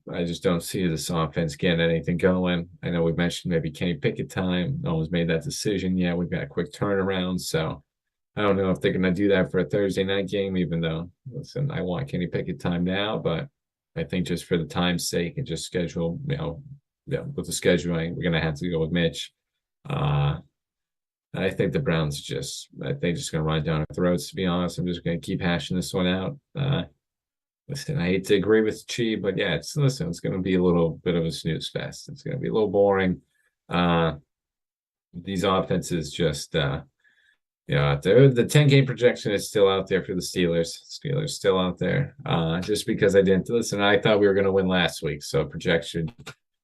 don't see this offense getting anything going. I know we mentioned maybe Kenny Pickett time. No one's made that decision yet. We've got a quick turnaround, so I don't know if they're gonna do that for a Thursday night game, even though listen, I want Kenny Pickett time now, but I think just for the time's sake and just schedule, with the scheduling, we're gonna have to go with Mitch. Uh I think the Browns I think just gonna run down our throats, to be honest. I'm just gonna keep hashing this one out. Listen, I hate to agree with Chi, but yeah, it's gonna be a little bit of a snooze fest. It's gonna be a little boring. Uh these offenses just the 10-game projection is still out there for the Steelers. Steelers still out there. Just because I didn't listen, I thought we were gonna win last week, so projection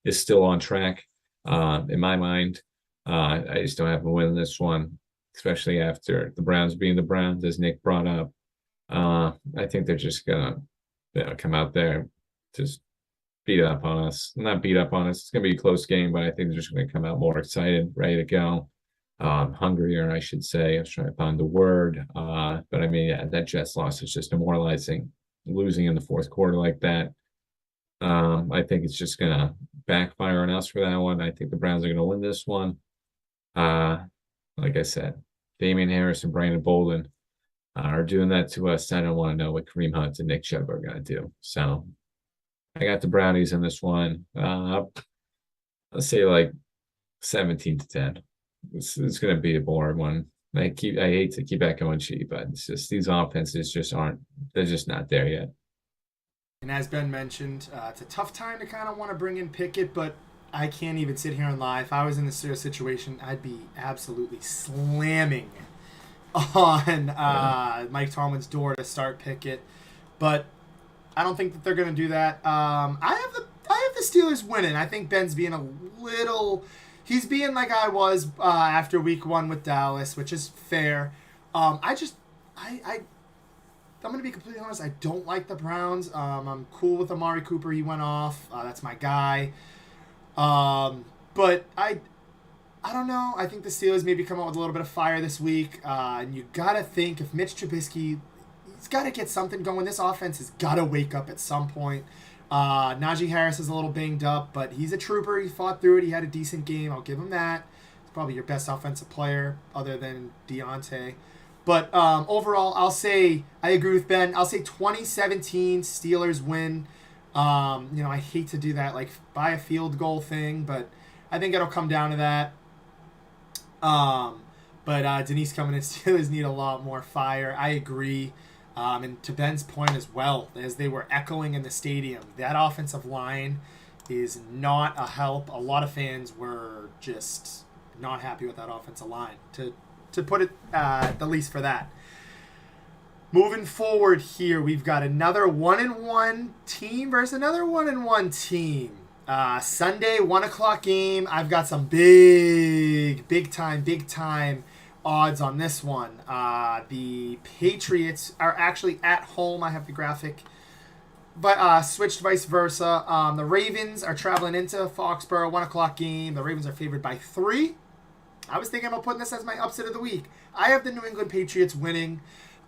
is still on track. In my mind. I just don't have a win this one, especially after the Browns being the Browns, as Nick brought up. I think they're just gonna come out there, just beat up on us. Not beat up on us. It's gonna be a close game, but I think they're just gonna come out more excited, ready to go. Hungrier, I should say. I was trying to find the word. But I mean, yeah, that Jets loss is just demoralizing. Losing in the fourth quarter like that. I think it's just gonna backfire on us for that one. I think the Browns are gonna win this one. Uh, like I said, Damian Harris and Brandon Bolden are doing that to us. I don't want to know what Kareem Hunt and Nick Chubb are going to do. So I got the Brownies in this one. Let's say like 17-10. It's going to be a boring one. I hate to keep echoing cheap, but it's just these offenses just aren't. They're just not there yet. And as Ben mentioned, it's a tough time to kind of want to bring in Pickett, but I can't even sit here and lie. If I was in this situation, I'd be absolutely slamming on Mike Tomlin's door to start Pickett. But I don't think that they're going to do that. I have the Steelers winning. I think Ben's being a little. He's being like I was after week 1 with Dallas, which is fair. I'm going to be completely honest. I don't like the Browns. I'm cool with Amari Cooper. He went off. That's my guy. But I don't know. I think the Steelers maybe come out with a little bit of fire this week. And you got to think if Mitch Trubisky, he's got to get something going. This offense has got to wake up at some point. Najee Harris is a little banged up, but he's a trooper. He fought through it. He had a decent game. I'll give him that. He's probably your best offensive player other than Deontay. But overall, I'll say I agree with Ben. I'll say 2017 Steelers win. I hate to do that, like by a field goal thing, but I think it'll come down to that. But Denise coming in, Steelers need a lot more fire. I agree. And to Ben's point as well, as they were echoing in the stadium, that offensive line is not a help. A lot of fans were just not happy with that offensive line, to put it the least for that. Moving forward here, we've got another 1-1 team versus another 1-1 team. Sunday, 1 o'clock game. I've got some big time odds on this one. The Patriots are actually at home. I have the graphic. But switched vice versa. The Ravens are traveling into Foxborough, 1 o'clock game. The Ravens are favored by 3. I was thinking about putting this as my upset of the week. I have the New England Patriots winning.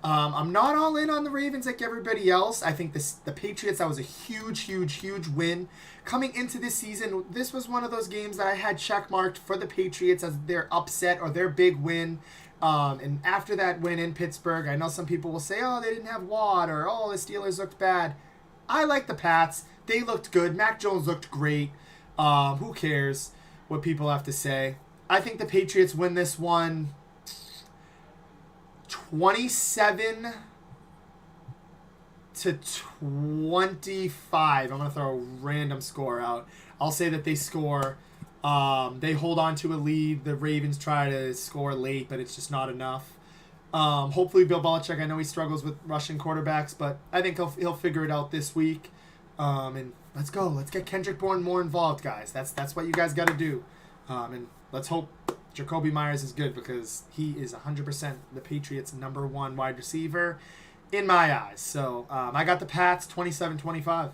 I'm not all in on the Ravens like everybody else. I think the Patriots, that was a huge win. Coming into this season, this was one of those games that I had checkmarked for the Patriots as their upset or their big win. And after that win in Pittsburgh, I know some people will say, oh, they didn't have Watt, or oh, the Steelers looked bad. I like the Pats. They looked good. Mac Jones looked great. Who cares what people have to say? I think the Patriots win this one 27-25. I'm going to throw a random score out. I'll say that they score. They hold on to a lead. The Ravens try to score late, but it's just not enough. Hopefully Bill Belichick, I know he struggles with rushing quarterbacks, but I think he'll figure it out this week. And let's go. Let's get Kendrick Bourne more involved, guys. That's what you guys got to do. And let's hope Jacoby Myers is good, because he is 100% the Patriots' number 1 wide receiver in my eyes. So I got the Pats 27-25.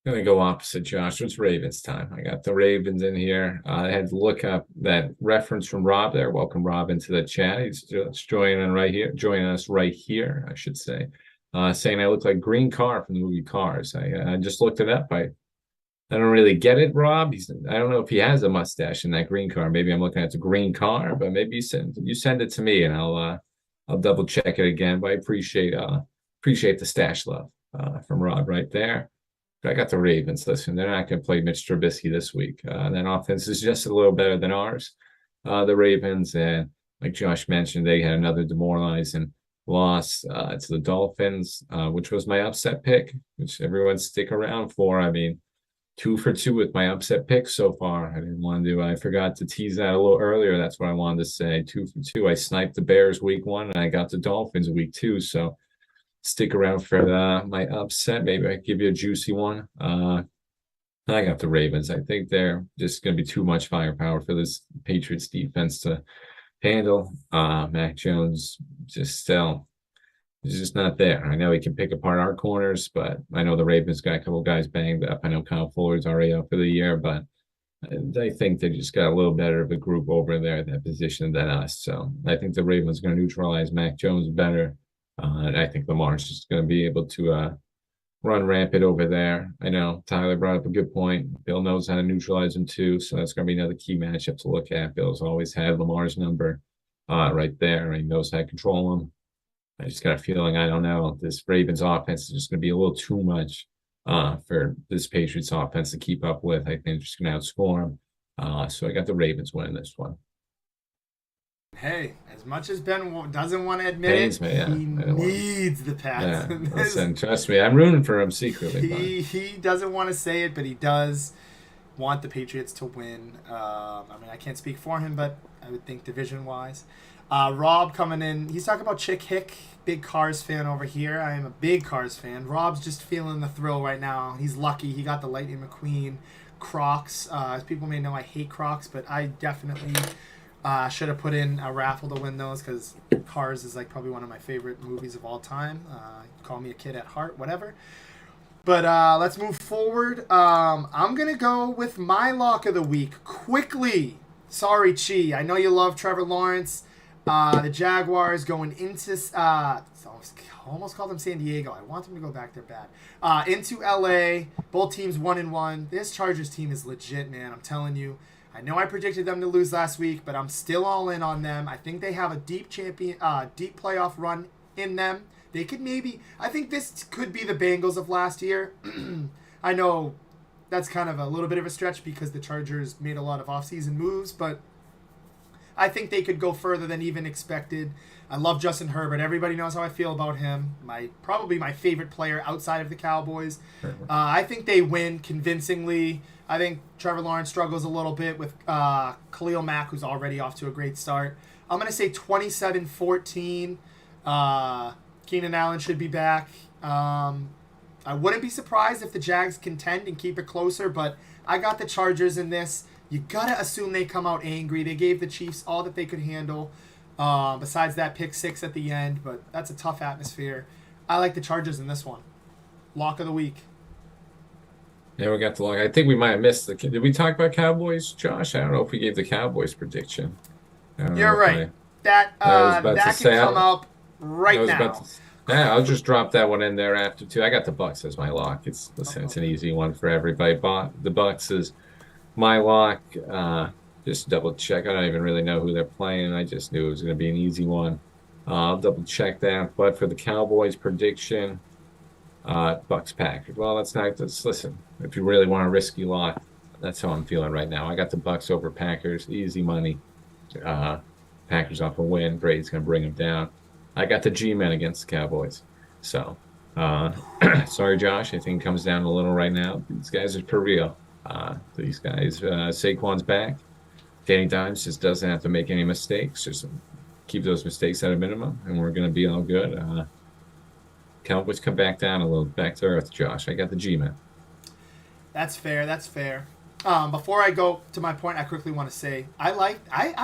Gonna go opposite Josh. It's Ravens time. I got the Ravens in here. I had to look up that reference from Rob there. Welcome Rob into the chat. He's just joining us right here, I should say. Saying I look like Green Car from the movie Cars. I just looked it up. I don't really get it, Rob. I don't know if he has a mustache in that green car. Maybe I'm looking at the green car, but maybe you send it to me and I'll double check it again. But I appreciate the stash love from Rob right there. I got the Ravens. Listen, they're not going to play Mitch Trubisky this week. That offense is just a little better than ours. The Ravens, and like Josh mentioned, they had another demoralizing loss to the Dolphins, which was my upset pick, which everyone stick around for. I mean, 2 for 2 with my upset pick so far. I didn't want to. I forgot to tease that a little earlier. That's what I wanted to say. 2 for 2. I sniped the Bears week 1, and I got the Dolphins week 2. So stick around for my upset. Maybe I can give you a juicy one. I got the Ravens. I think they're just going to be too much firepower for this Patriots defense to handle. Mac Jones just still is just not there. I know he can pick apart our corners, but I know the Ravens got a couple guys banged up. I know Kyle Fuller's already out for the year, but I think they just got a little better of a group over there at that position than us. So I think the Ravens are going to neutralize Mac Jones better. And I think Lamar's just going to be able to run rampant over there. I know Tyler brought up a good point. Bill knows how to neutralize him too, so that's going to be another key matchup to look at. Bill's always had Lamar's number right there. He knows how to control him. I just got a feeling, I don't know, this Ravens offense is just going to be a little too much for this Patriots offense to keep up with. I think they're just going to outscore them. So I got the Ravens winning this one. Hey, as much as Ben doesn't want to admit Pains it, me, yeah. he needs the Pats. Yeah, listen, trust me, I'm rooting for him secretly. He doesn't want to say it, but he does want the Patriots to win. I mean, I can't speak for him, but I would think division-wise. Rob coming in, he's talking about Chick Hick, big Cars fan over here. I am a big Cars fan. Rob's just feeling the thrill right now. He's lucky. He got the Lightning McQueen Crocs. As people may know, I hate Crocs, but I definitely should have put in a raffle to win those because Cars is like probably one of my favorite movies of all time. Call me a kid at heart, whatever. But let's move forward. I'm going to go with my lock of the week quickly. Sorry, Chi. I know you love Trevor Lawrence. The Jaguars going into almost called them San Diego. I want them to go back there bad. Into LA. Both teams 1-1. This Chargers team is legit, man. I'm telling you. I know I predicted them to lose last week, but I'm still all in on them. I think they have a deep playoff run in them. They could maybe. I think this could be the Bengals of last year. I know that's kind of a little bit of a stretch because the Chargers made a lot of offseason moves, but I think they could go further than even expected. I love Justin Herbert. Everybody knows how I feel about him. Probably my favorite player outside of the Cowboys. I think they win convincingly. I think Trevor Lawrence struggles a little bit with Khalil Mack, who's already off to a great start. I'm going to say 27-14. Keenan Allen should be back. I wouldn't be surprised if the Jags contend and keep it closer, but I got the Chargers in this. You got to assume they come out angry. They gave the Chiefs all that they could handle, besides that pick 6 at the end, but that's a tough atmosphere. I like the Chargers in this one. Lock of the week. Yeah, we got the lock. I think we might have missed the. Did we talk about Cowboys, Josh? I don't know if we gave the Cowboys prediction. You're right. That can come up right now. Yeah, I'll just drop that one in there after too. I got the Bucks as my lock. It's an easy one for everybody. The Bucks is my lock. Just double check. I don't even really know who they're playing. I just knew it was going to be an easy one. I'll double check that. But for the Cowboys prediction, Bucks Packers. Well, listen. If you really want a risky lock, that's how I'm feeling right now. I got the Bucks over Packers, easy money. Packers off a win. Brady's gonna bring them down. I got the G-men against the Cowboys. So, sorry, Josh. I think it comes down a little right now. These guys are for real. These guys, Saquon's back. Danny Dimes just doesn't have to make any mistakes. Just keep those mistakes at a minimum, and we're gonna be all good. Cowboys come back down a little, back to earth, Josh. I got the G-men. That's fair. Before I go to my point, I quickly want to say I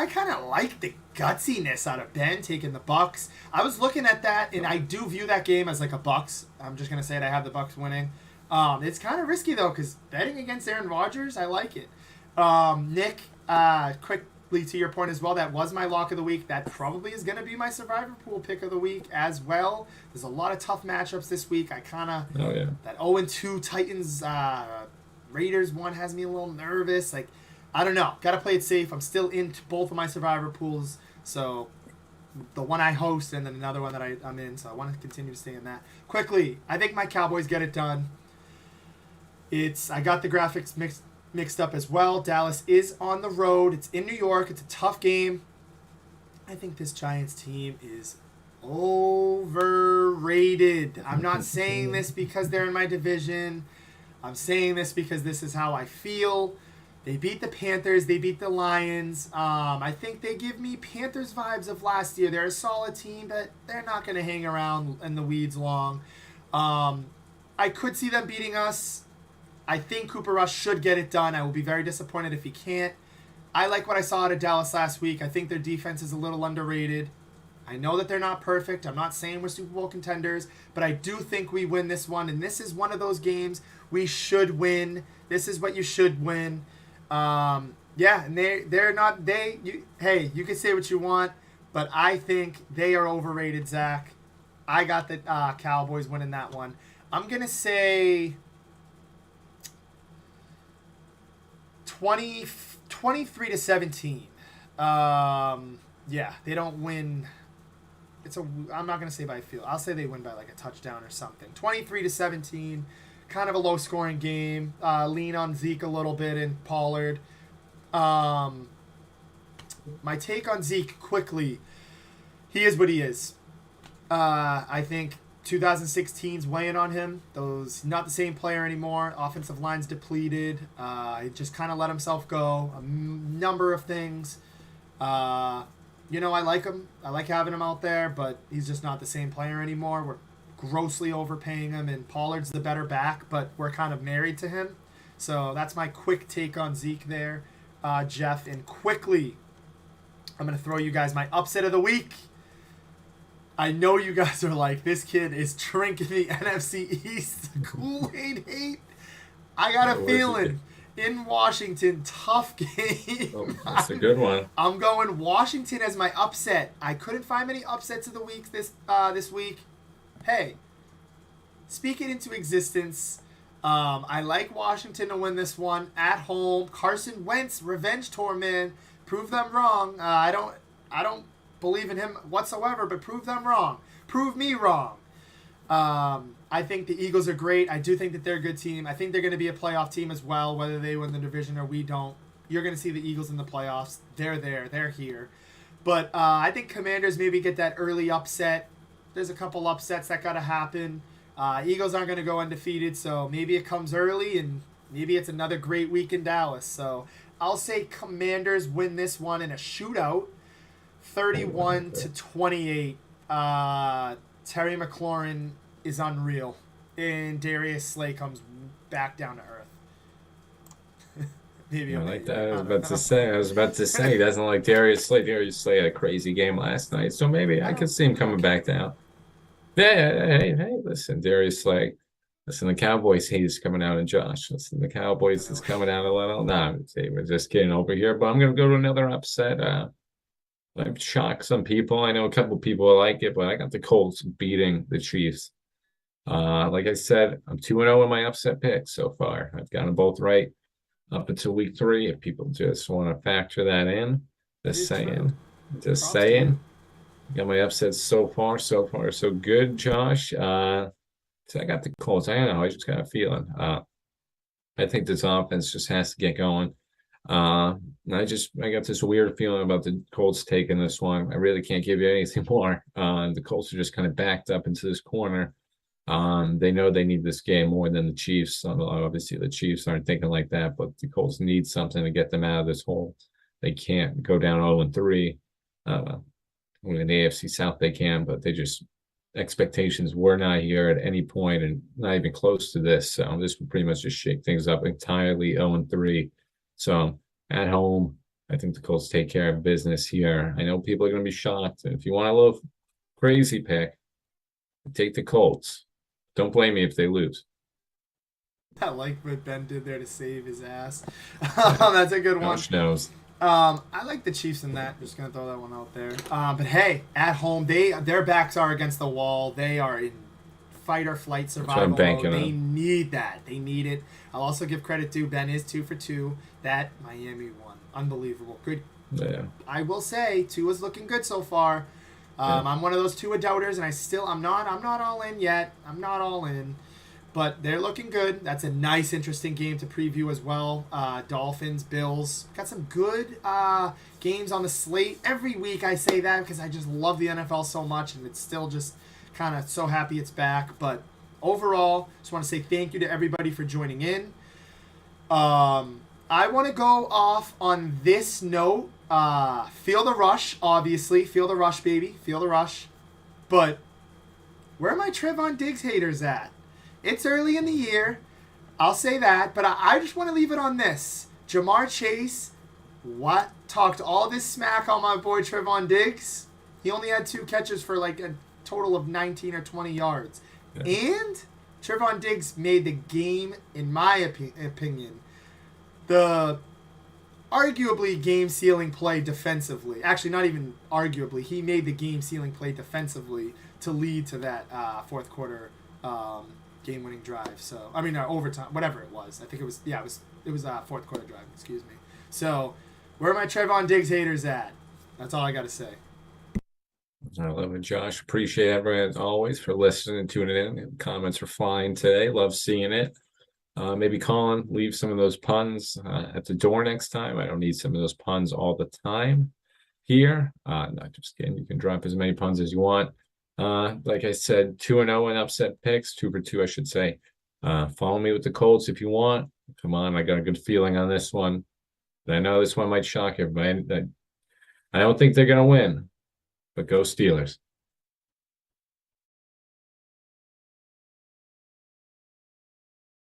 kind of like the gutsiness out of Ben taking the Bucks. I was looking at that, and I do view that game as like a Bucks. I'm just gonna say it. I have the Bucks winning. It's kind of risky though, because betting against Aaron Rodgers, I like it. Nick, quickly to your point as well, that was my lock of the week. That probably is going to be my survivor pool pick of the week as well. There's a lot of tough matchups this week. I kind of Oh yeah. that 0-2 Titans Raiders one has me a little nervous. Like, I don't know. Got to play it safe. I'm still into both of my survivor pools, so the one I host and then another one that I'm in. So I want to continue to stay in that. Quickly, I think my Cowboys get it done. I got the graphics mixed up as well. Dallas is on the road. It's in New York. It's a tough game. I think this Giants team is overrated. I'm not saying this because they're in my division. I'm saying this because this is how I feel. They beat the Panthers. They beat the Lions. I think they give me Panthers vibes of last year. They're a solid team, but they're not going to hang around in the weeds long. I could see them beating us. I think Cooper Rush should get it done. I will be very disappointed if he can't. I like what I saw out of Dallas last week. I think their defense is a little underrated. I know that they're not perfect. I'm not saying we're Super Bowl contenders, but I do think we win this one. And this is one of those games we should win. This is what you should win. Yeah, and they're not hey, you can say what you want, but I think they are overrated, Zach. I got the Cowboys winning that one. I'm gonna say 23-17. Yeah, they don't win. I'm not gonna say by field. I'll say they win by like a touchdown or something. 23-17. Kind of a low scoring game. Lean on Zeke a little bit and Pollard. My take on Zeke quickly. He is what he is. I think 2016's weighing on him. Not the same player anymore. Offensive line's depleted. He just kind of let himself go. A number of things. I like him. I like having him out there, but he's just not the same player anymore. We're grossly overpaying him, and Pollard's the better back, but we're kind of married to him. So that's my quick take on Zeke there, Jeff. And quickly, I'm going to throw you guys my upset of the week. I know you guys are like, this kid is drinking the NFC East Kool-Aid hate. I got a feeling in Washington, tough game. Oh, that's a good one. I'm going Washington as my upset. I couldn't find many upsets of the week this week. Hey, speak it into existence. I like Washington to win this one at home. Carson Wentz, revenge tour, man. Prove them wrong. I don't believe in him whatsoever, but prove them wrong. Prove me wrong. I think the Eagles are great. I do think that they're a good team. I think they're going to be a playoff team as well, whether they win the division or we don't. You're going to see the Eagles in the playoffs. They're there. They're here. But I think Commanders maybe get that early upset. There's a couple upsets that got to happen. Eagles aren't going to go undefeated, so maybe it comes early, and maybe it's another great week in Dallas. So I'll say Commanders win this one in a shootout, 31-28. Terry McLaurin is unreal, and Darius Slay comes back down to earth. Maybe I like that. I was about to say, he doesn't like Darius Slay. Darius Slay had a crazy game last night, so maybe I could see him coming back down. Yeah, hey, listen, Darius Slay. Listen, the Cowboys hate is coming out, and Josh. Listen, the Cowboys is coming out a little. Nah, we're just kidding over here, but I'm going to go to another upset. I've shocked some people. I know a couple people like it, but I got the Colts beating the Chiefs. Like I said, I'm 2-0 in my upset picks so far. I've got them both right up until week 3. If people just want to factor that in, just saying. Got my upsets so far so good, Josh. So I got the Colts. I don't know. I just got a feeling. I think this offense just has to get going. I got this weird feeling about the Colts taking this one. I really can't give you anything more. The Colts are just kind of backed up into this corner. They know they need this game more than the Chiefs. Obviously, the Chiefs aren't thinking like that, but the Colts need something to get them out of this hole. They can't go down 0-3. In the AFC South, they can, but expectations were not here at any point and not even close to this. So this would pretty much just shake things up entirely 0-3. So at home, I think the Colts take care of business here. I know people are going to be shocked. If you want a little crazy pick, take the Colts. Don't blame me if they lose. I like what Ben did there to save his ass. Yeah, That's a good one. gosh knows. I like the Chiefs in that. Just gonna throw that one out there. But hey, at home, their backs are against the wall. They are in fight or flight That's what I'm survival banking mode. They on. need that. They need it. I'll also give credit to Ben is 2 for 2. That Miami one, unbelievable. Good. Yeah, I will say Tua's looking good so far. yeah. I'm one of those Tua doubters, and I'm not all in yet. I'm not all in. But they're looking good. That's a nice, interesting game to preview as well. Dolphins, Bills. Got some good games on the slate. Every week I say that because I just love the NFL so much, and it's still just kind of so happy it's back. But overall, just want to say thank you to everybody for joining in. I want to go off on this note. Feel the rush, obviously. Feel the rush, baby. Feel the rush. But where are my Trevon Diggs haters at? It's early in the year. I'll say that, but I just want to leave it on this. Jamar Chase, what talked all this smack on my boy Trevon Diggs. He only had 2 catches for like a total of 19 or 20 yards. Yeah. And Trevon Diggs made the game, in my opinion, the arguably game-sealing play defensively. Actually, not even arguably. He made the game-sealing play defensively to lead to that fourth quarter game-winning drive. So I mean, overtime, whatever it was. I think it was fourth quarter drive. Excuse me. So where are my Trevon Diggs haters at? That's all I got to say. I love it, Josh. Appreciate everyone as always for listening and tuning in. Comments are flying today. Love seeing it. Maybe Colin, leave some of those puns at the door next time. I don't need some of those puns all the time here. Not just kidding. You can drop as many puns as you want. Like I said, 2-0 in upset picks, 2 for 2, I should say. Follow me with the Colts if you want. Come on, I got a good feeling on this one. But I know this one might shock everybody. I don't think they're going to win, but go Steelers.